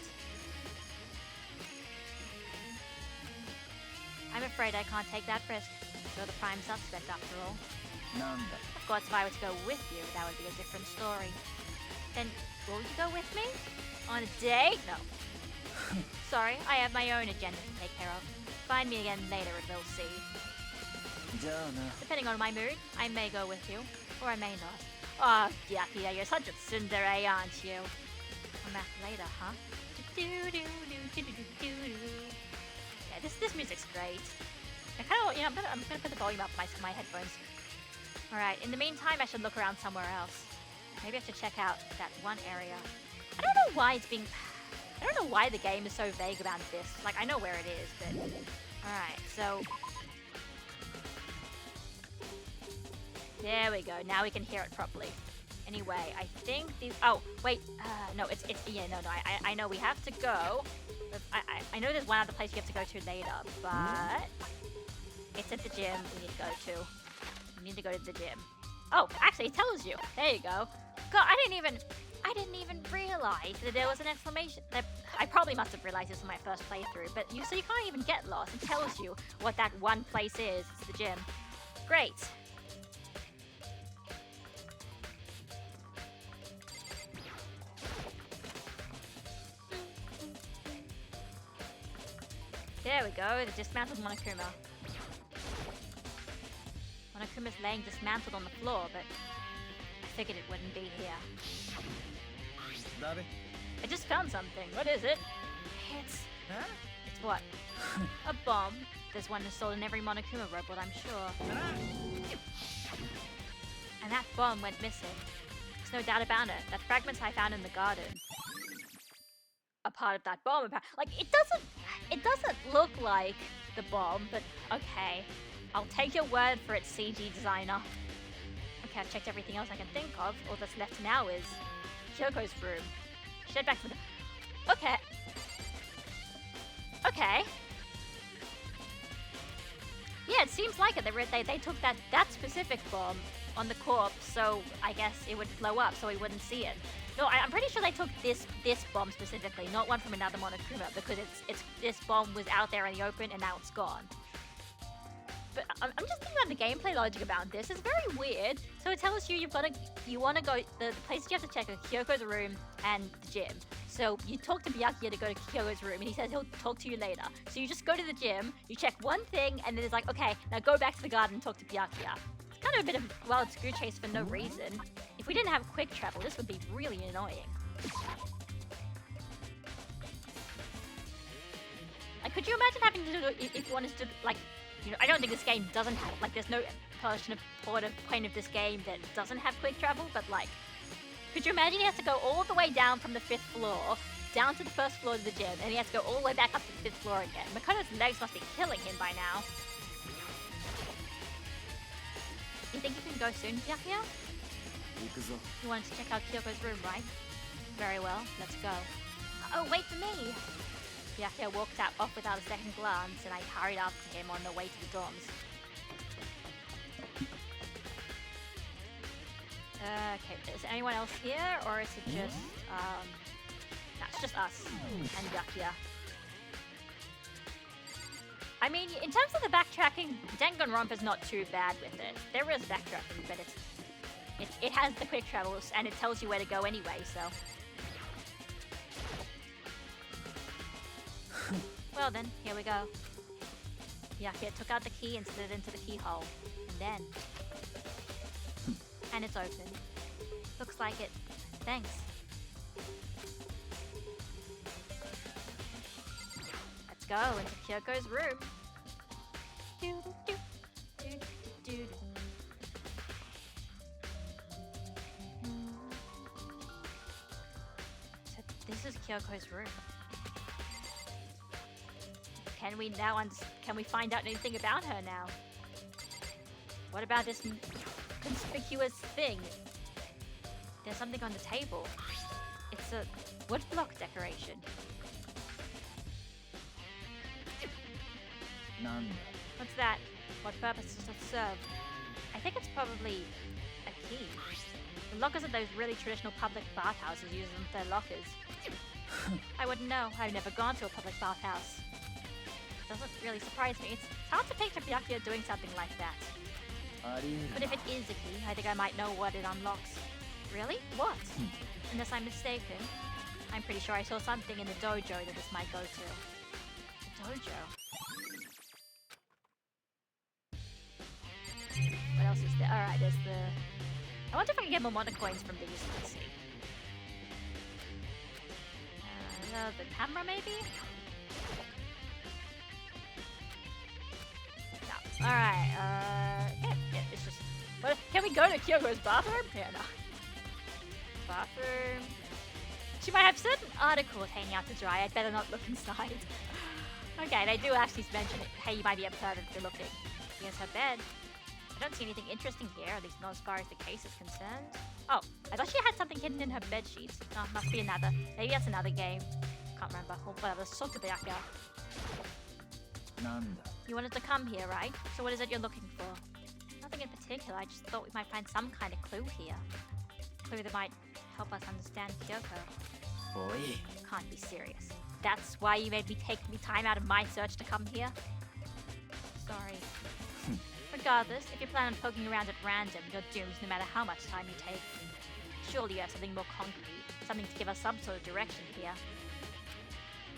S1: I'm afraid I can't take that risk. You're the prime suspect after all.
S2: なんだ
S1: Of course, if I were to go with you, that would be a different story. Then, will you go with me? On a date? No. Sorry, I have my own agenda to take care of. Find me again later and we'll see.
S2: じゃあな
S1: Depending on my mood, I may go with you, or I may not. Oh, Yakia, you're such a tsundere, aren't you? I'm back later, huh? Yeah, this music's great. I kind of, I'm gonna put the volume up my headphones. All right. In the meantime, I should look around somewhere else. Maybe I should check out that one area. I don't know why it's being. I don't know why the game is so vague about this. Like, I know where it is, but all right. So there we go. Now we can hear it properly. Anyway, I think these. Oh wait, no, it's yeah, no. I know we have to go. I know there's one other place we have to go to later, but it's at the gym we need to go to. We need to go to the gym. Oh, actually, it tells you. There you go. God, I didn't even realize that there was an exclamation. I probably must have realized this in my first playthrough, but so you can't even get lost. It tells you what that one place is. It's the gym. Great. There we go, the dismantled Monokuma. Monokuma's laying dismantled on the floor, but I figured it wouldn't be here.
S2: 誰
S1: I just found something. What is it? It's
S2: え
S1: it's what? A bomb. There's one installed in every Monokuma robot, I'm sure. And that bomb went missing. There's no doubt about it. That fragments I found in the garden. A part of that bomb. Like, it doesn't look like the bomb, but okay. I'll take your word for it, CG designer. Okay, I've checked everything else I can think of. All that's left now is Kyoko's room. Shed back to the... Okay. Okay. Yeah, it seems like it. They took that specific bomb on the corpse, so I guess it would blow up so we wouldn't see it. No, I'm pretty sure they took this bomb specifically, not one from another Monokuma, because this bomb was out there in the open and now it's gone. But I'm just thinking about the gameplay logic about this. It's very weird. So it tells you you want to go the places you have to check are Kyoko's room and the gym. So you talk to Byakuya to go to Kyoko's room, and he says he'll talk to you later. So you just go to the gym, you check one thing, and then it's like, okay, now go back to the garden and talk to Byakuya. It's kind of a bit of wild screw chase for no reason. If we didn't have quick travel, this would be really annoying. Like, could you imagine having to do if you wanted to, like, you know, I don't think this game doesn't have, like, there's no point of this game that doesn't have quick travel, but, like, could you imagine he has to go all the way down from the 5th floor, down to the 1st floor of the gym, and he has to go all the way back up to the 5th floor again? Makoto's legs must be killing him by now. You think you can go soon, Byakuya?
S2: 行くぞ
S1: You wanted to check out Kyoko's room, right? Very well, let's go. Oh, wait for me! Byakuya walked off without a second glance, and I hurried after him on the way to the dorms. Okay, is anyone else here, or is it just, no, it's just us and Byakuya. I mean, in terms of the backtracking, Danganronpa is not too bad with it. There is backtracking, but it has the quick travels, and it tells you where to go anyway, so... Well then, here we go. Byakuya took out the key and slid it into the keyhole. And then... and it's open. Looks like it. Thanks. Let's go into Kyoko's room. So this is Kyoko's room. Can we find out anything about her now? What about this conspicuous thing? There's something on the table. It's a woodblock decoration.
S2: なんだ
S1: What's that? What purpose does it serve? I think it's probably a key. The lockers are those really traditional public bathhouses use them for their lockers. I wouldn't know. I've never gone to a public bathhouse. doesn't really surprise me. It's hard to picture Byakuya doing something like that.
S2: ありえる
S1: But
S2: な
S1: if it is a key, I think I might know what it unlocks. Really? What? Unless I'm mistaken. I'm pretty sure I saw something in the dojo that this might go to. The dojo? What else is there? Alright, there's the... I wonder if I can get more Mono coins from these. Let's see. The camera, maybe? No. Alright, yeah, it's just... What, can we go to Kyoko's bathroom? Yeah, no. Bathroom... She might have certain articles hanging out to dry. I'd better not look inside. Okay, they do actually mention it. Hey, you might be a pervert if you're looking. Here's her bed. I don't see anything interesting here, at least not as far as the case is concerned. Oh, I thought she had something hidden in her bed sheets. Oh, must be another. Maybe that's another game. Can't remember. Oh, whatever. Let's talk to Byakuya.
S2: なんだ
S1: You wanted to come here, right? So what is it you're looking for? Nothing in particular. I just thought we might find some kind of clue here. Clue that might help us understand Kyoko.
S2: おい
S1: Can't be serious. That's why you made me take time out of my search to come here? Sorry. Regardless, if you plan on poking around at random, you're doomed no matter how much time you take. Surely you have something more concrete, something to give us some sort of direction here.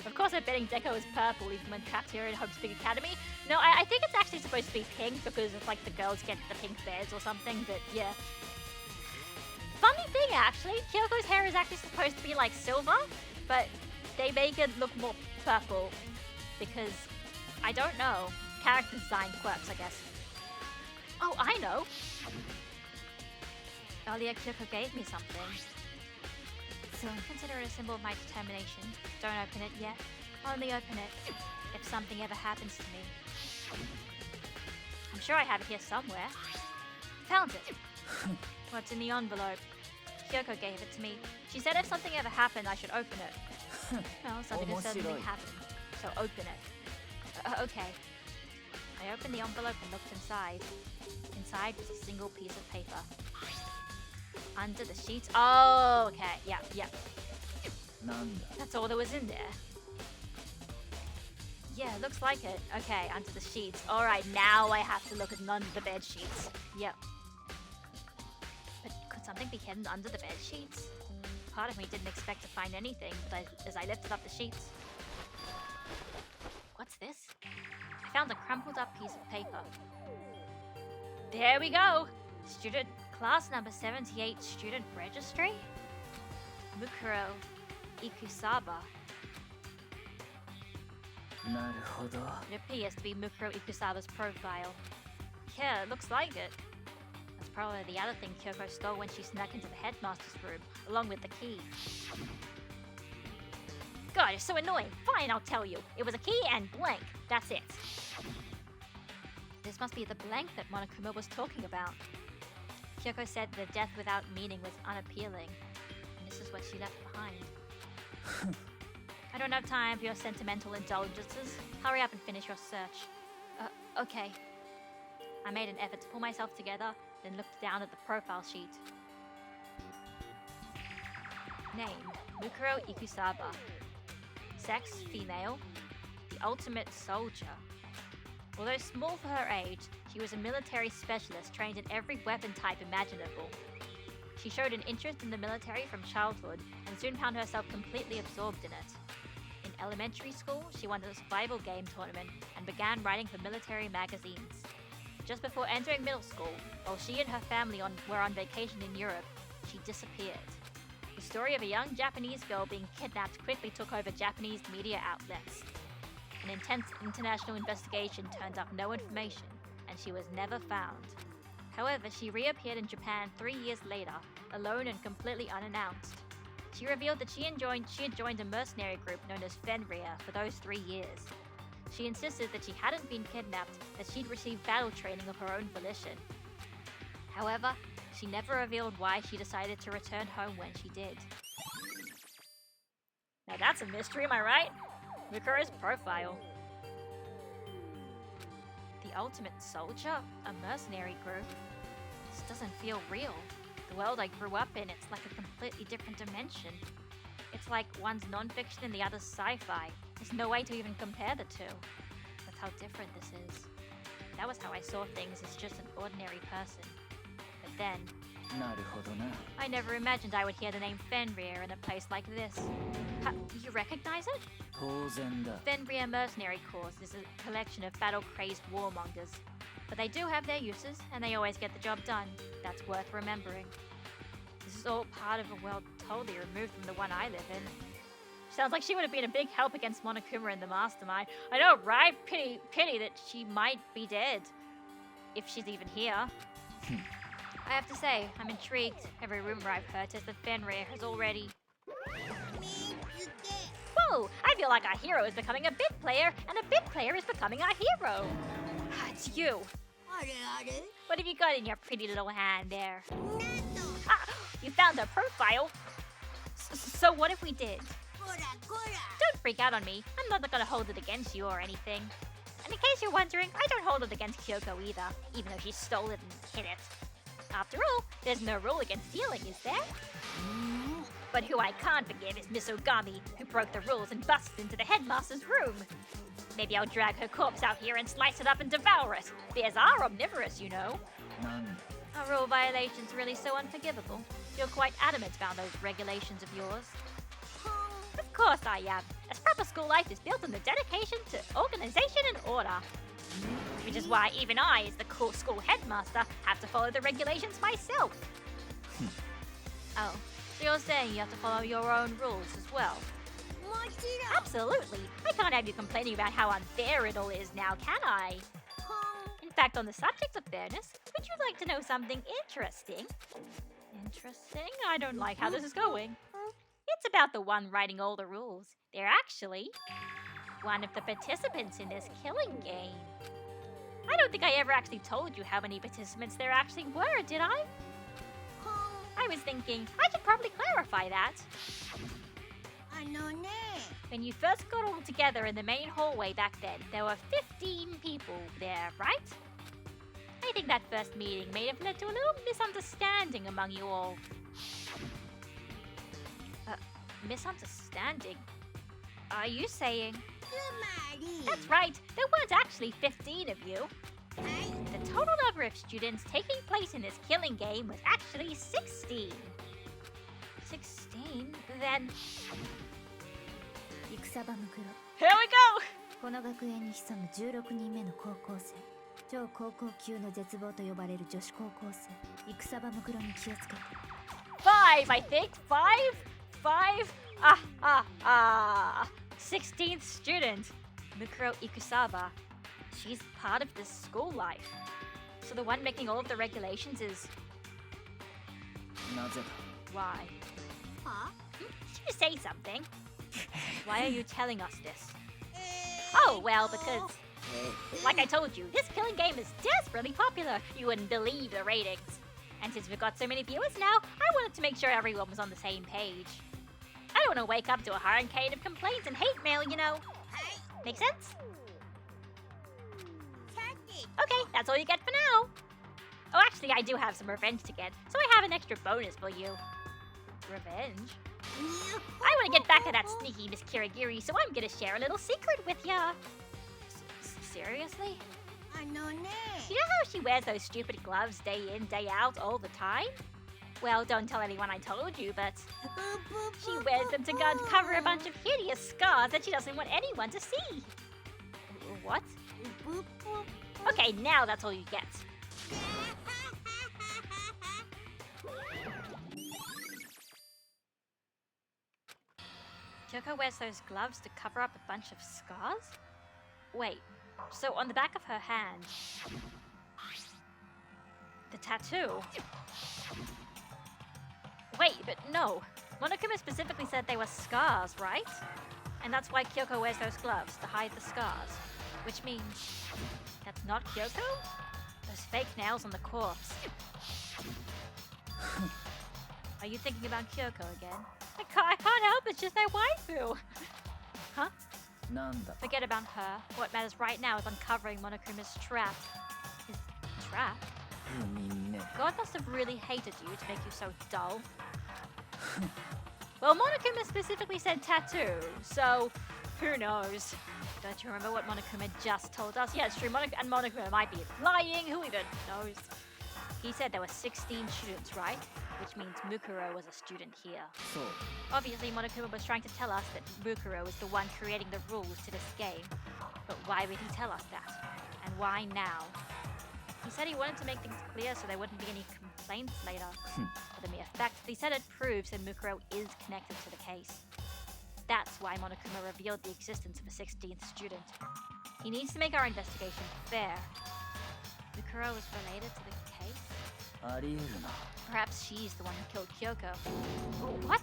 S1: Of course I'm betting Deco is purple even when trapped here in Hope's Big Academy. No, I think it's actually supposed to be pink because it's like the girls get the pink bears or something, but yeah. Funny thing actually, Kyoko's hair is actually supposed to be like silver, but they make it look more purple because, I don't know, character design quirks, I guess. Oh, I know! Earlier Kyoko gave me something. So consider it a symbol of my determination. Don't open it yet. Only open it if something ever happens to me. I'm sure I have it here somewhere. Found it! What's in the envelope? Kyoko gave it to me. She said if something ever happened, I should open it. Well, something has certainly happened. So open it. Okay. I opened the envelope and looked inside. Inside was a single piece of paper. Under the sheets? Oh, okay. Yeah.
S2: なんだ
S1: That's all there was in there. Yeah, looks like it. Okay, under the sheets. Alright, now I have to look at under the bed sheets. Yep. But could something be hidden under the bed sheets? Part of me didn't expect to find anything, but as I lifted up the sheets... What's this? I found a crumpled up piece of paper. There we go! Student class number 78 student registry? Mukuro Ikusaba.
S2: なるほど
S1: It appears to be Mukuro Ikusaba's profile. Yeah, it looks like it. That's probably the other thing Kyoko stole when she snuck into the headmaster's room, along with the key. God, you're so annoying. Fine, I'll tell you. It was a key and blank. That's it. This must be the blank that Monokuma was talking about. Kyoko said the death without meaning was unappealing, and this is what she left behind. I don't have time for your sentimental indulgences. Hurry up and finish your search. Okay. I made an effort to pull myself together, then looked down at the profile sheet. Name, Mukuro Ikusaba. Sex, female. The ultimate soldier. Although small for her age, she was a military specialist trained in every weapon type imaginable. She showed an interest in the military from childhood and soon found herself completely absorbed in it. In elementary school, she won a survival game tournament and began writing for military magazines. Just before entering middle school, while she and her family were on vacation in Europe, she disappeared. The story of a young Japanese girl being kidnapped quickly took over Japanese media outlets. An intense international investigation turned up no information, and she was never found. However, she reappeared in Japan 3 years later, alone and completely unannounced. She revealed that she had joined a mercenary group known as Fenrir for those 3 years. She insisted that she hadn't been kidnapped, that she'd received battle training of her own volition. However, she never revealed why she decided to return home when she did. Now that's a mystery, am I right? Mukuro's profile. The ultimate soldier? A mercenary group? This doesn't feel real. The world I grew up in, it's like a completely different dimension. It's like one's non-fiction and the other's sci-fi. There's no way to even compare the two. That's how different this is. That was how I saw things as just an ordinary person. But then,
S2: なるほどな。
S1: I never imagined I would hear the name Fenrir in a place like this. You recognize it?
S2: 当然だ。
S1: Fenrir Mercenary Corps is a collection of battle-crazed warmongers. But they do have their uses, and they always get the job done. That's worth remembering. This is all part of a world totally removed from the one I live in. Sounds like she would have been a big help against Monokuma and the Mastermind. I know, right? Pity that she might be dead. If she's even here. I have to say, I'm intrigued. Every rumor I've heard says that Fenrir has already... Whoa! I feel like our hero is becoming a bit player, and a bit player is becoming our hero. It's you. What have you got in your pretty little hand there? Ah, you found her profile. So what if we did? Don't freak out on me. I'm not gonna hold it against you or anything. And in case you're wondering, I don't hold it against Kyoko either, even though she stole it and hid it. After all, there's no rule against stealing, is there? But who I can't forgive is Miss Ogami, who broke the rules and busted into the headmaster's room. Maybe I'll drag her corpse out here and slice it up and devour it. Bears are omnivorous, you know.
S2: なんだ。
S1: Are rule violations really so unforgivable? You're quite adamant about those regulations of yours. Of course I am. As proper school life is built on the dedication to organization and order. Which is why even I, as the cool school headmaster, have to follow the regulations myself. Oh, so you're saying you have to follow your own rules as well? Absolutely. I can't have you complaining about how unfair it all is now, can I? In fact, on the subject of fairness, would you like to know something interesting? Interesting? I don't like how this is going. It's about the one writing all the rules. They're actually one of the participants in this killing game. I don't think I ever actually told you how many participants there actually were, did I? I was thinking, I should probably clarify that. When you first got all together in the main hallway back then, there were 15 people there, right? I think that first meeting may have led to a little misunderstanding among you all. Misunderstanding? Are you saying... That's right, there weren't actually 15 of you. The total number of students taking place in this killing game was actually 16. 16? Then...
S4: 戦場ムクロ
S1: Here we go!
S4: この学園に潜む16人目の高校生超高校級の絶望と呼ばれる女子高校生戦場ムクロに気をつけて
S1: 5, I think. 5? 16th student, Mukuro Ikusaba. She's part of this school life. So the one making all of the regulations is...
S2: なぜだ。
S1: Why? Did you say something? Why are you telling us this? Oh, well, because... Like I told you, this killing game is desperately popular. You wouldn't believe the ratings. And since we've got so many viewers now, I wanted to make sure everyone was on the same page. I don't want to wake up to a hurricane of complaints and hate mail, you know. Make sense? Okay, that's all you get for now. Oh, actually, I do have some revenge to get, so I have an extra bonus for you. Revenge? I want to get back at that sneaky Miss Kirigiri, so I'm gonna share a little secret with ya. Seriously? You know how she wears those stupid gloves day in, day out, all the time? Well, don't tell anyone I told you, but... She wears them to cover a bunch of hideous scars that she doesn't want anyone to see. What? Okay, now that's all you get. Kyoko wears those gloves to cover up a bunch of scars? Wait, so on the back of her hand... The tattoo... Wait, but no. Monokuma specifically said they were scars, right? And that's why Kyoko wears those gloves, to hide the scars. Which means... That's not Kyoko? Those fake nails on the corpse. Are you thinking about Kyoko again? I can't help it, it's just their waifu! Huh?
S2: なんだ。
S1: Forget about her. What matters right now is uncovering Monokuma's trap. His trap?
S2: 不眠ね。
S1: God must have really hated you to make you so dull. Well, Monokuma specifically said tattoo, so Who knows? Don't you remember what Monokuma just told us? Yeah, it's true. Monokuma might be lying. Who even knows? He said there were 16 students, right? Which means Mukuro was a student here.
S2: そう
S1: Obviously, Monokuma was trying to tell us that Mukuro was the one creating the rules to this game. But why would he tell us that? And why now? He said he wanted to make things clear so there wouldn't be any complaints later. But the mere fact that he said it proves that Mukuro is connected to the case. That's why Monokuma revealed the existence of a 16th student. He needs to make our investigation fair. Mukuro is related to the case?
S2: ありえるな
S1: Perhaps she's the one who killed Kyoko. Oh, what?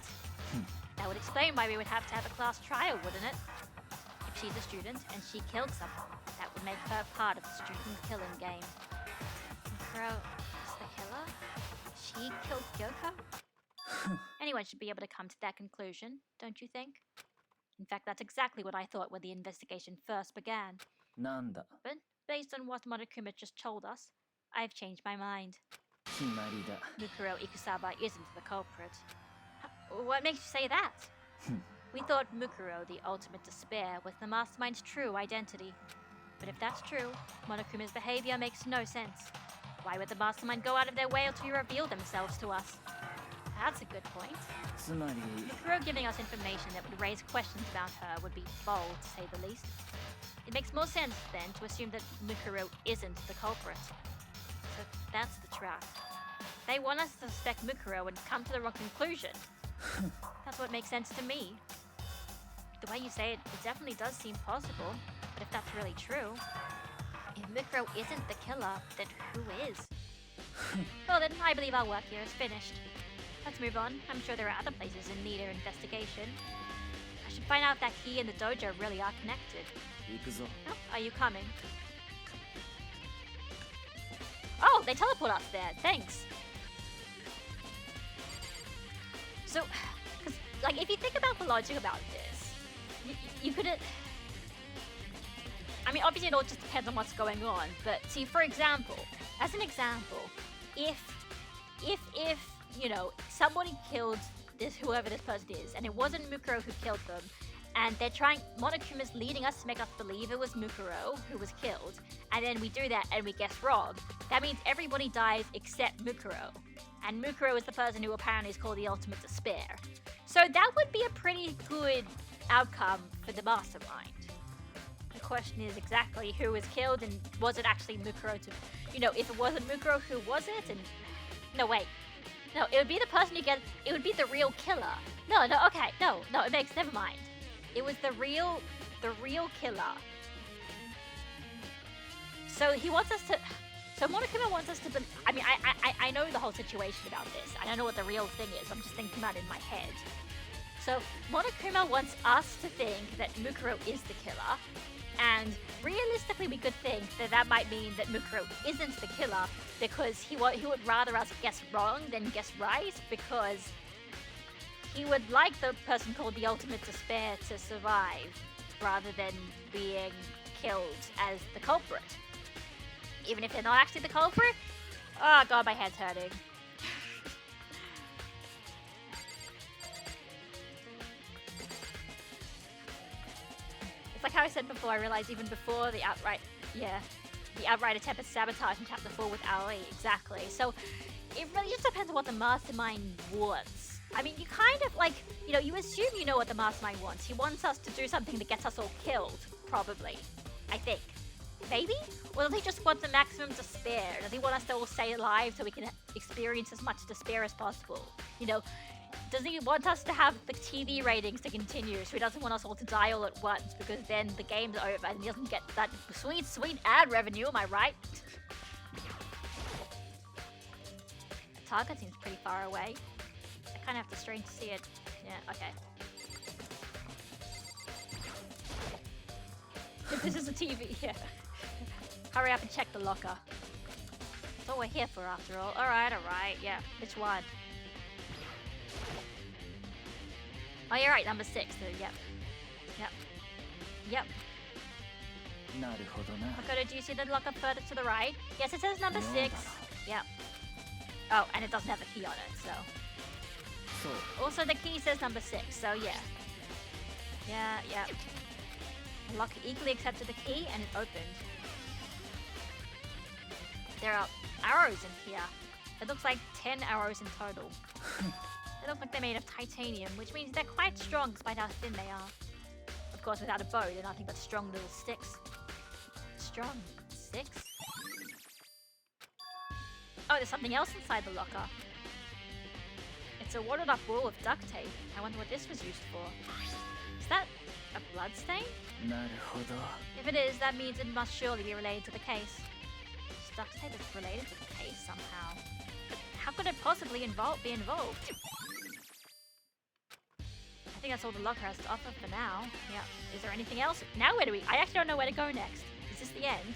S1: That would explain why we would have to have a class trial, wouldn't it? If she's a student and she killed someone, that would make her part of the student killing game. Mukuro is the killer? She killed Kyoko? Anyone should be able to come to that conclusion, don't you think? In fact, that's exactly what I thought when the investigation first began.
S2: なんだ
S1: But based on what Monokuma just told us, I've changed my mind.
S2: 決まりだ
S1: Mukuro Ikusaba isn't the culprit. What makes you say that? We thought Mukuro, the ultimate despair, was the mastermind's true identity. But if that's true, Monokuma's behavior makes no sense. Why would the mastermind go out of their way to reveal themselves to us? That's a good point.
S2: つまり
S1: Mukuro giving us information that would raise questions about her would be bold, to say the least. It makes more sense, then, to assume that Mukuro isn't the culprit. So that's the trap. They want us to suspect Mukuro and come to the wrong conclusion. That's what makes sense to me. The way you say it, it definitely does seem possible. But if that's really true, if Mukuro isn't the killer, then who is? Well then, I believe our work here is finished. Let's move on. I'm sure there are other places in need of investigation. I should find out if that key and the dojo really are connected.
S2: 行くぞ
S1: Oh, are you coming? Oh, they teleport us there. Thanks. So, because, like, if you think about the logic about this, you could... I mean, obviously it all just depends on what's going on, but see, for example, as an example, if you know, somebody killed this, whoever this person is, and it wasn't Mukuro who killed them, and they're trying, Monokuma's leading us to make us believe it was Mukuro who was killed, and then we do that and we guess wrong, that means everybody dies except Mukuro. And Mukuro is the person who apparently is called the ultimate despair. So that would be a pretty good outcome for the mastermind. The question is exactly who was killed, and was it actually Mukuro to... You know, if it wasn't Mukuro, who was it? And... No, wait. No, it would be the person who gets... It would be the real killer. No, okay. No, it makes... Never mind. It was the real killer. So he wants us to... So Monokuma wants us to... I mean, I know the whole situation about this. I don't know what the real thing is. I'm just thinking about it in my head. So Monokuma wants us to think that Mukuro is the killer. And realistically, we could think that that might mean that Mukuro isn't the killer because he would rather us guess wrong than guess right, because he would like the person called the Ultimate Despair to survive rather than being killed as the culprit. Even if they're not actually the culprit? Oh god, my head's hurting. It's like how I said before, I realized even before the outright attempt at sabotage in Chapter 4 with Ali, exactly. So, it really just depends on what the Mastermind wants. I mean, you kind of, like, you know, you assume you know what the Mastermind wants. He wants us to do something that gets us all killed, probably. I think. Maybe? Or does he just want the maximum despair? Does he want us to all stay alive so we can experience as much despair as possible? You know, does he want us to have the TV ratings to continue so he doesn't want us all to die all at once because then the game's over and he doesn't get that sweet, sweet ad revenue, am I right? Target seems pretty far away. I kind of have to strain to see it. Yeah, okay. This is a TV, yeah. Hurry up and check the locker. That's all we're here for after all. Alright, yeah. Which one? Oh, you're right, number 6. So, Yep.
S2: なるほどな
S1: Makoto, do you see the locker further to the right? Yes, it says number 6.
S2: 妙だな
S1: Yep. Oh, and it doesn't have a key on it, so.
S2: そう
S1: Also, the key says number 6, so yeah. Yeah. The locker eagerly accepted the key and it opened. There are arrows in here. It looks like 10 arrows in total. They look like they're made of titanium, which means they're quite strong despite how thin they are. Of course, without a bow, they're nothing but strong little sticks. Strong sticks? Oh, there's something else inside the locker. It's a wadded up roll of duct tape. I wonder what this was used for. Is that a blood stain?
S2: なるほど。
S1: If it is, that means it must surely be related to the case. This duct tape is related to the case somehow. But how could it possibly be involved? I think that's all the locker has to offer for now. Yeah. Is there anything else? Now where do we... I actually don't know where to go next. Is this the end?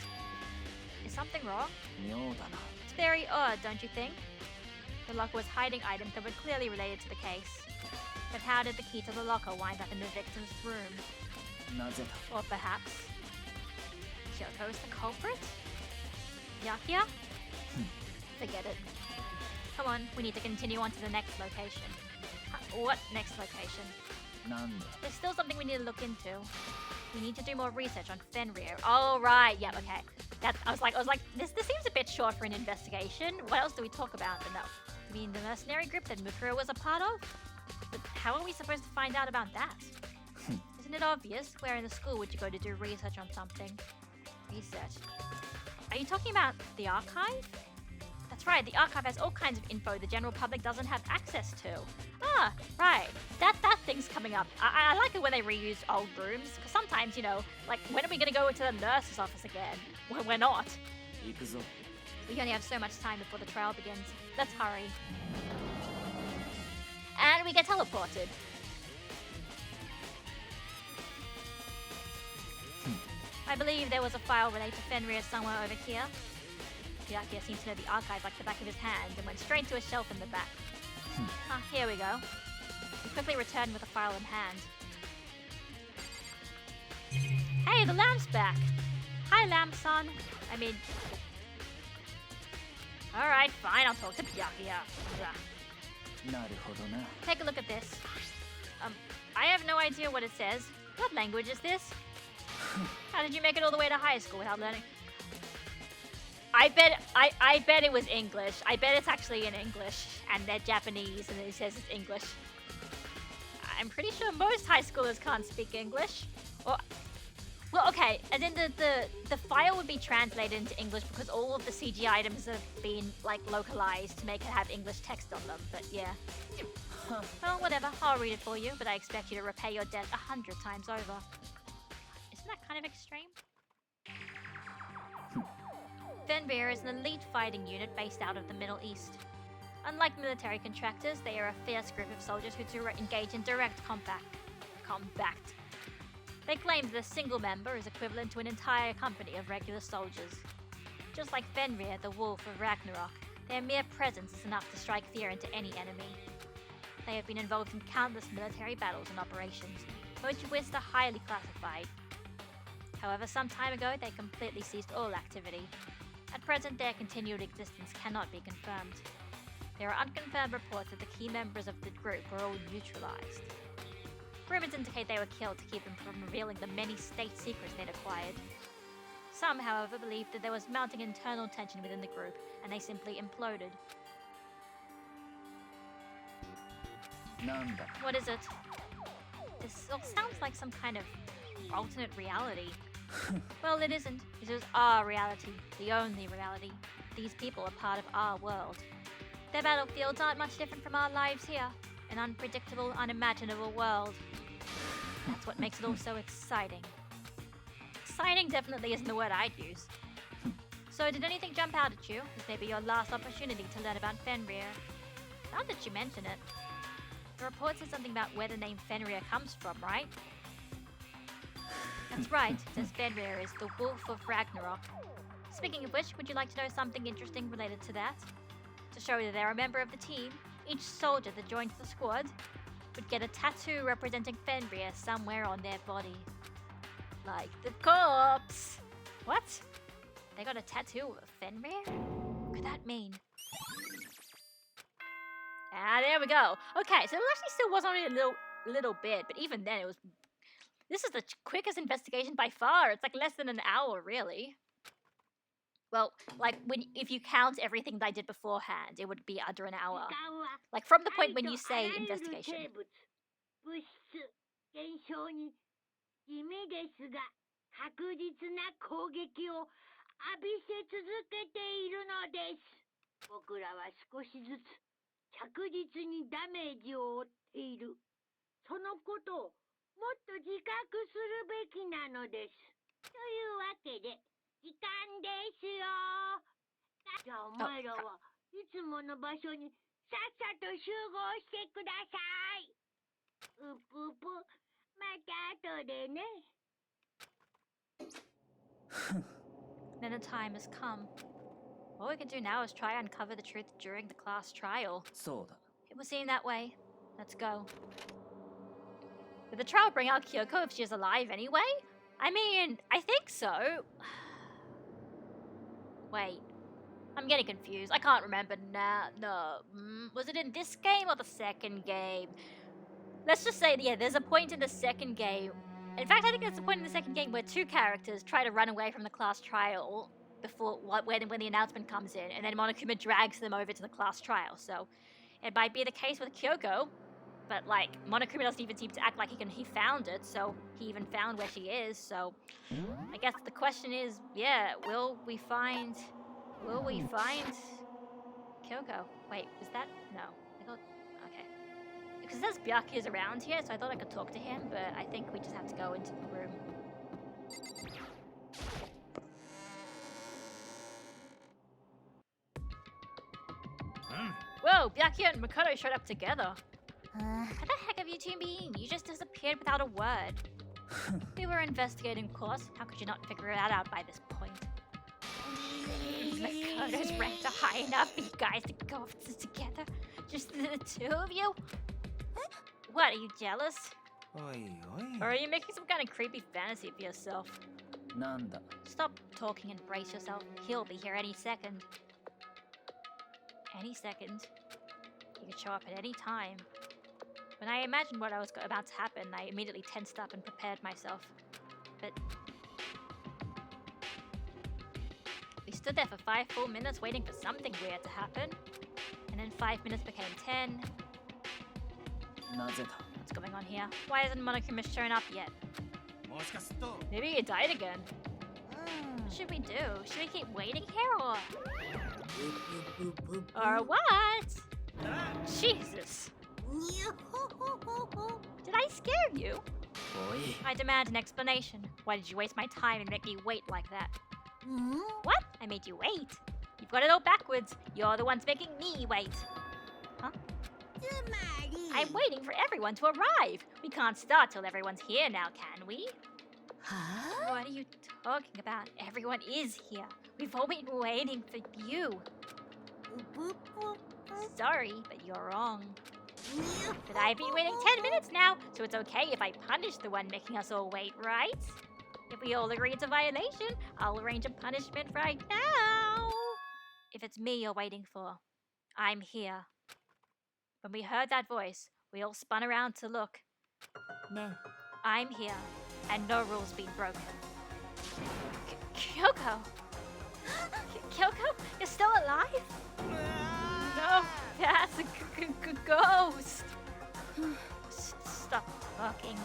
S1: Is something wrong?
S2: 妙だな。
S1: It's very odd, don't you think? The locker was hiding items that were clearly related to the case. But how did the key to the locker wind up in the victim's room?
S2: なぜだ。
S1: Or perhaps... Kyoto is the culprit? Yakia? Forget it. Come on, we need to continue on to the next location. What next location?
S2: なんだ。
S1: There's still something we need to look into. We need to do more research on Fenrir. Oh right, yeah, okay. I was like, this seems a bit short for an investigation. What else do we talk about? No. You mean the mercenary group that Mukuro was a part of? But how are we supposed to find out about that? Isn't it obvious? Where in the school would you go to do research on something? Research. Are you talking about the archive? That's right, the archive has all kinds of info the general public doesn't have access to. Ah, right. That thing's coming up. I like it when they reuse old rooms, because sometimes, you know, like, when are we going to go to the nurse's office again? Well, we're not.
S2: 行くぞ。
S1: We only have so much time before the trial begins. Let's hurry. And we get teleported. I believe there was a file related to Fenrir somewhere over here. Yakia seems to know the archive like the back of his hand and went straight to a shelf in the back. Ah, here we go. He quickly returned with a file in hand. Hey, the lamp's back! Hi, lamp-son. I mean... Alright, fine, I'll talk to Yakia.
S2: なるほどな。
S1: Take a look at this. I have no idea what it says. What language is this? How did you make it all the way to high school without learning? I bet it was English. I bet it's actually in English, and they're Japanese, and it says it's English. I'm pretty sure most high schoolers can't speak English. Or, well, okay, and then the file would be translated into English because all of the CG items have been like localized to make it have English text on them. But yeah. Well, whatever. I'll read it for you, but I expect you to repay your debt 100 times over. Isn't that kind of extreme? Fenrir is an elite fighting unit based out of the Middle East. Unlike military contractors, they are a fierce group of soldiers who engage in direct combat. They claim that a single member is equivalent to an entire company of regular soldiers. Just like Fenrir, the wolf of Ragnarok, their mere presence is enough to strike fear into any enemy. They have been involved in countless military battles and operations, most of which are highly classified. However, some time ago, they completely ceased all activity. At present, their continued existence cannot be confirmed. There are unconfirmed reports that the key members of the group were all neutralized. Rumors indicate they were killed to keep them from revealing the many state secrets they'd acquired. Some, however, believed that there was mounting internal tension within the group, and they simply imploded.
S2: なんだ。
S1: What is it? This all sounds like some kind of alternate reality. Well, it isn't. This is our reality, the only reality. These people are part of our world. Their battlefields aren't much different from our lives here. An unpredictable, unimaginable world. That's what makes it all so exciting. Exciting definitely isn't the word I'd use. So did anything jump out at you? This may be your last opportunity to learn about Fenrir. Now that you mention it. The report says something about where the name Fenrir comes from, right? That's right, it says Fenrir is the wolf of Ragnarok. Speaking of which, would you like to know something interesting related to that? To show that they're a member of the team, each soldier that joins the squad would get a tattoo representing Fenrir somewhere on their body. Like the corpse! What? They got a tattoo of Fenrir? What could that mean? Ah, there we go. Okay, so it actually still was only a little bit, but even then it was This is the quickest investigation by far. It's like less than an hour, really. Well, like if you count everything that I did beforehand, it would be under an hour. Like from the point when you say investigation.
S3: 物質、現象に地味ですが確実な攻撃を浴びせ続けているのです。僕らは少しずつ着実にダメージを負っている。そのことをもっと自覚するべきなのです。というわけで時間ですよ。じゃあお前らはいつもの場所にさっさと集合してください。うぷぷ、また後でね。
S1: Then the time has come. All we can do now is try and uncover the truth during the class trial.
S2: そうだ。
S1: It will seem that way. Let's go. Did the trial bring out Kyoko if she's alive anyway? I mean, I think so. Wait. I'm getting confused. I can't remember now. No. Was it in this game or the second game? Let's just say, yeah, there's a point in the second game. In fact, I think there's a point in the second game where two characters try to run away from the class trial before when the announcement comes in, and then Monokuma drags them over to the class trial. So it might be the case with Kyoko, but like Monokuma doesn't even seem to act like he found it, so he even found where she is. So I guess the question is, yeah, will we find Kyoko? Wait, was that no? I thought okay. Because it says Byakuya is around here, so I thought I could talk to him, but I think we just have to go into the room. Whoa, Byakuya and Makoto showed up together. How the heck have you two been? You just disappeared without a word. We were investigating, of course. How could you not figure that out by this point? Makoto's ranked high enough for you guys to go off together? Just the two of you? What, are you jealous? Or are you making some kind of creepy fantasy for yourself?
S2: なんだ。
S1: Stop talking and brace yourself. He'll be here any second. Any second. He could show up at any time. When I imagined what was about to happen, I immediately tensed up and prepared myself. But we stood there for 5 full minutes waiting for something weird to happen. And then 5 minutes became 10.
S2: なぜだ。
S1: What's going on here? Why hasn't Monokuma shown up yet? Maybe he died again. What should we do? Should we keep waiting here or what? Jesus. Did I scare you?
S2: Boy.
S1: I demand an explanation. Why did you waste my time and make me wait like that? What? I made you wait? You've got it all backwards. You're the ones making me wait. Huh? I'm waiting for everyone to arrive. We can't start till everyone's here now, can we?
S4: Huh?
S1: What are you talking about? Everyone is here. We've all been waiting for you. Sorry, but you're wrong. But I've been waiting 10 minutes now, so it's okay if I punish the one making us all wait, right? If we all agree it's a violation, I'll arrange a punishment right now. If it's me you're waiting for, I'm here. When we heard that voice, we all spun around to look.
S4: Ne.
S1: I'm here, and no rules being broken. Kyoko! Kyoko, you're still alive? No, that's a ghost. Stop talking.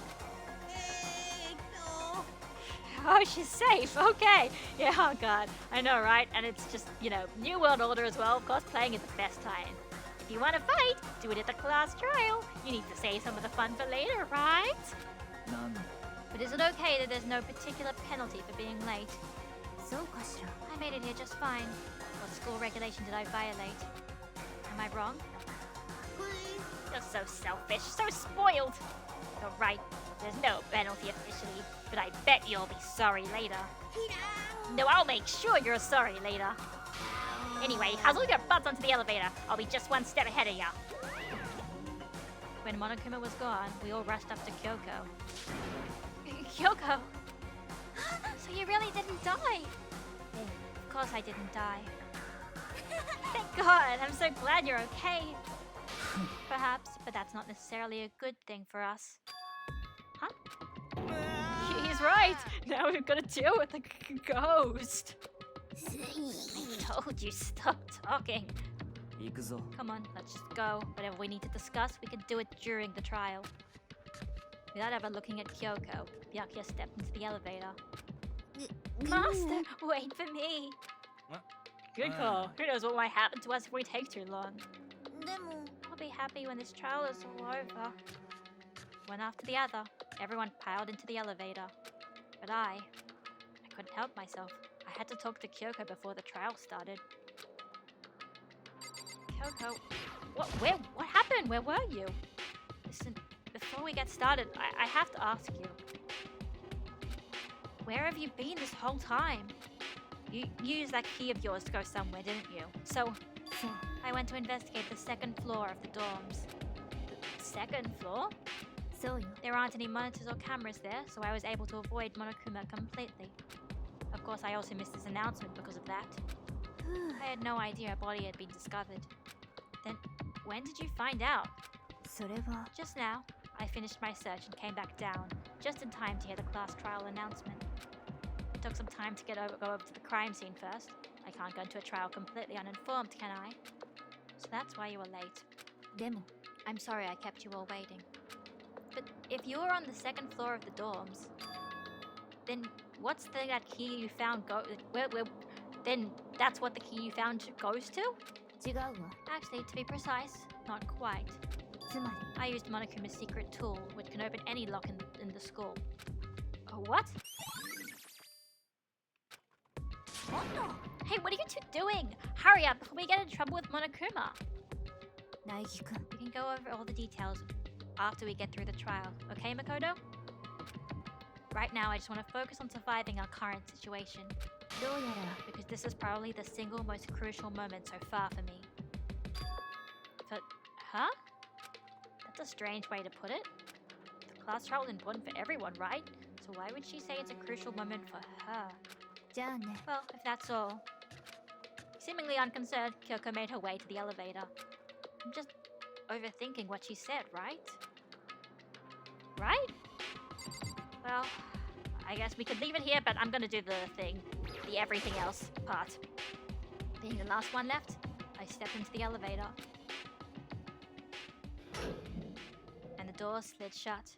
S1: Oh, she's safe. Okay. Yeah, oh god. I know, right? And it's just, you know, New World Order as well. Of course, playing is the best time. If you want to fight, do it at the class trial. You need to save some of the fun for later, right?
S2: なんだ。
S1: But is it okay that there's no particular penalty for being late?
S4: そうかしら。
S1: I made it here just fine. What school regulation did I violate? Am I wrong? You're so selfish, so spoiled. You're right. There's no penalty officially, but I bet you'll be sorry later. No, I'll make sure you're sorry later. Anyway, hustle your butts onto the elevator. I'll be just one step ahead of ya. When Monokuma was gone, we all rushed up to Kyoko. Kyoko! So you really didn't die? Of course I didn't die. Thank God, I'm so glad you're okay. Perhaps, but that's not necessarily a good thing for us. Huh? right! Now we've got to deal with the ghost! I told you, stop talking.
S2: 行くぞ。
S1: Come on, let's just go. Whatever we need to discuss, we can do it during the trial. Without ever looking at Kyoko, Byakuya stepped into the elevator. Master, wait for me! Good call. Who knows what might happen to us if we take too long.
S4: でも
S1: I'll be happy when this trial is all over. One after the other, everyone piled into the elevator. But I couldn't help myself. I had to talk to Kyoko before the trial started. Kyoko, what happened? Where were you? Listen, before we get started, I have to ask you. Where have you been this whole time? You used that key of yours to go somewhere, didn't you? So,
S4: そう
S1: I went to investigate the second floor of the dorms. The second floor?
S4: そうよ
S1: There aren't any monitors or cameras there, so I was able to avoid Monokuma completely. Of course, I also missed his announcement because of that. I had no idea a body had been discovered. Then, when did you find out?
S4: それは
S1: Just now, I finished my search and came back down, just in time to hear the class trial announcement. It took some time to go over to the crime scene first. I can't go into a trial completely uninformed, can I? So that's why you were late.
S4: でも
S1: I'm sorry I kept you all waiting. But if you were on the second floor of the dorms, then what's that key you found then that's what the key you found goes to?
S4: 違うわ
S1: Actually, to be precise, not quite.
S4: つま
S1: I used Monokuma's secret tool, which can open any lock in the school. What? Hey, what are you two doing? Hurry up before we get in trouble with Monokuma.
S4: り苗木くん
S1: We can go over all the details after we get through the trial, okay, Makoto? Right now, I just want to focus on surviving our current situation,
S4: どうやら
S1: because this is probably the single most crucial moment so far for me. Huh? That's a strange way to put it. The class trial is important for everyone, right? So why would she say it's a crucial moment for her?
S4: じゃあね
S1: Well, if that's all. Seemingly unconcerned, Kyoko made her way to the elevator. I'm just overthinking what she said, right? Right? Well, I guess we could leave it here, but I'm gonna do the thing. The everything else part. Being the last one left, I stepped into the elevator. And the door slid shut.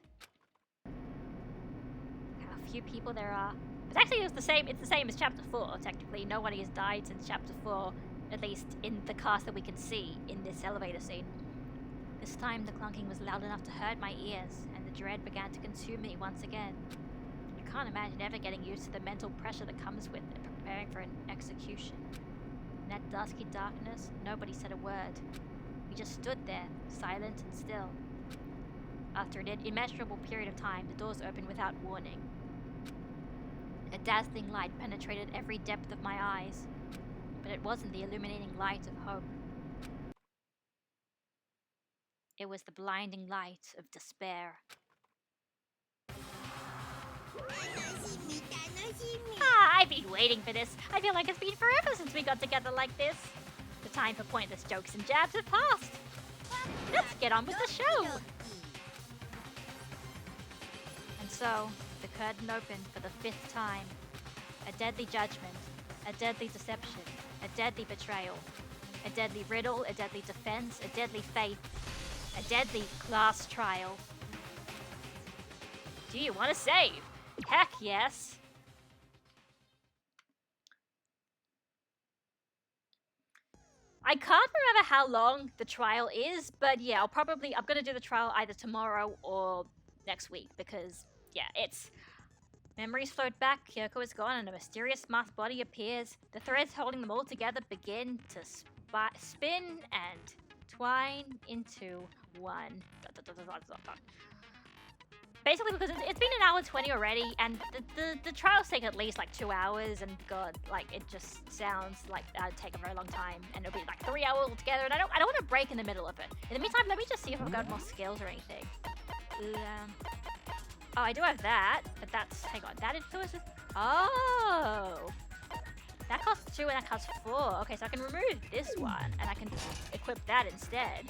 S1: How few people there are. But actually it's the same as chapter 4, technically. Nobody has died since chapter 4, at least in the cast that we can see in this elevator scene. This time the clunking was loud enough to hurt my ears, and the dread began to consume me once again. I can't imagine ever getting used to the mental pressure that comes with it, preparing for an execution. In that dusky darkness, nobody said a word. We just stood there, silent and still. After an immeasurable period of time, the doors opened without warning. A dazzling light penetrated every depth of my eyes, but it wasn't the illuminating light of hope. It was the blinding light of despair. I've been waiting for this. I feel like it's been forever since we got together like this. The time for pointless jokes and jabs have passed. Let's get on with the show. And so, the curtain opened for the 5th time. A deadly judgment, a deadly deception, a deadly betrayal, a deadly riddle, a deadly defense, a deadly faith, a deadly class trial. Do you want to save? Heck yes. I can't remember how long the trial is, but yeah, I'm gonna do the trial either tomorrow or next week because, yeah, it's... Memories float back, Kyoko is gone, and a mysterious masked body appears. The threads holding them all together begin to spin and twine into one. Basically, because it's been an hour 20 already, and the trials take at least like 2 hours, and god, like it just sounds like that'd take a very long time, and it'll be like 3 hours altogether, and I don't want to break in the middle of it. In the meantime, let me just see if I've got more skills or anything. Oh, I do have that, but that's, hang on, that influences, oh! That costs 2 and that costs 4. Okay, so I can remove this one, and I can equip that instead.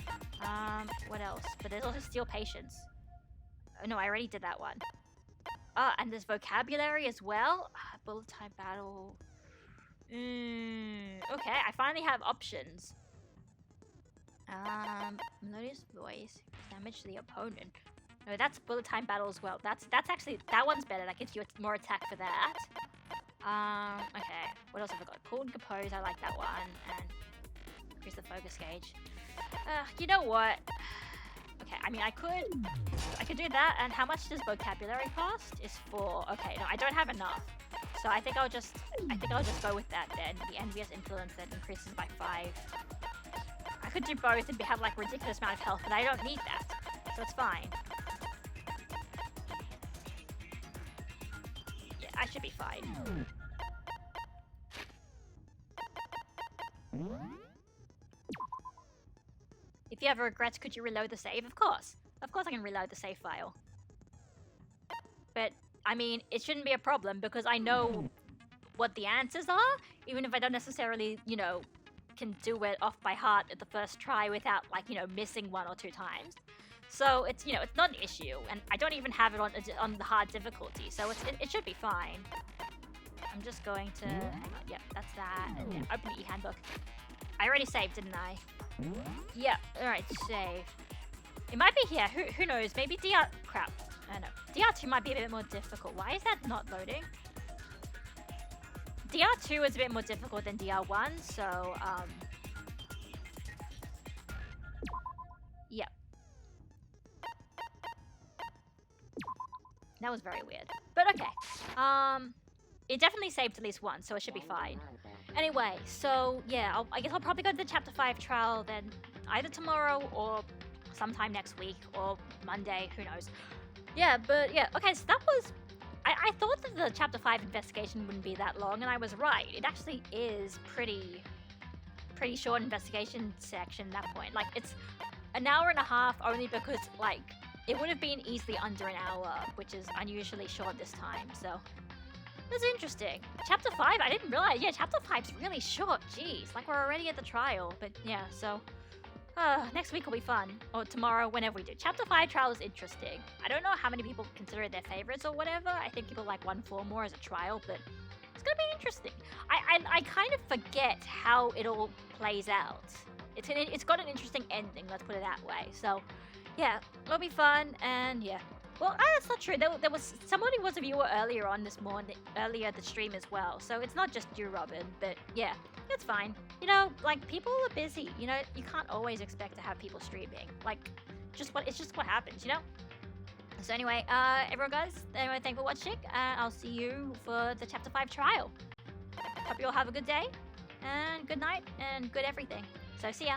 S1: What else? But there's also Steel Patience. Oh, no, I already did that one. And there's vocabulary as well. Bullet time battle. Okay, I finally have options. Melodious voice. Damage to the opponent. No, that's bullet time battle as well. That's actually, that one's better. That gives you more attack for that. Okay. What else have I got? Cool and compose. I like that one. And increase the focus gauge. You know what? Okay, I mean, I could do that. And how much does vocabulary cost? Is 4. Okay, no, I don't have enough. So I think I'll just go with that then. The envious influence that increases by 5. I could do both and have like ridiculous amount of health, but I don't need that, so it's fine. Yeah, I should be fine. If you have regrets, could you reload the save? Of course I can reload the save file. But I mean, it shouldn't be a problem because I know what the answers are, even if I don't necessarily, you know, can do it off by heart at the first try without, like, you know, missing 1 or 2 times. So it's, you know, it's not an issue, and I don't even have it on the hard difficulty, so it should be fine. I'm just going to, hang on, yep, that's that, and yeah, open the e-handbook. I already saved, didn't I? Yep, alright, save. It might be here, who knows, maybe crap, I don't know. DR2 might be a bit more difficult. Why is that not loading? DR2 is a bit more difficult than DR1, so, yep. That was very weird. But okay. It definitely saved at least once, so it should be fine. Anyway, so, yeah, I guess I'll probably go to the Chapter 5 trial then either tomorrow or sometime next week or Monday, who knows. Yeah, but yeah, okay, so that was... I thought that the Chapter 5 investigation wouldn't be that long, and I was right. It actually is pretty short investigation section at that point. Like, it's an hour and a half only because, like, it would have been easily under an hour, which is unusually short this time, so... That's interesting. Chapter 5, I didn't realize. Yeah, Chapter 5's really short, jeez. Like, we're already at the trial, but yeah, so... next week will be fun. Or tomorrow, whenever we do. Chapter 5 trial is interesting. I don't know how many people consider it their favorites or whatever. I think people like 1-4 more as a trial, but it's gonna be interesting. I kind of forget how it all plays out. It's got an interesting ending, let's put it that way. So, yeah, it'll be fun, and yeah. Well, that's not true. There was somebody was a viewer earlier on this morning, earlier the stream as well. So it's not just you, Robin, but yeah. It's fine. You know, like, people are busy. You know, you can't always expect to have people streaming. Like, it's just what happens, you know? So anyway, everyone guys, anyway, thanks for watching. I'll see you for the Chapter 5 trial. Hope you all have a good day, and good night, and good everything. So see ya.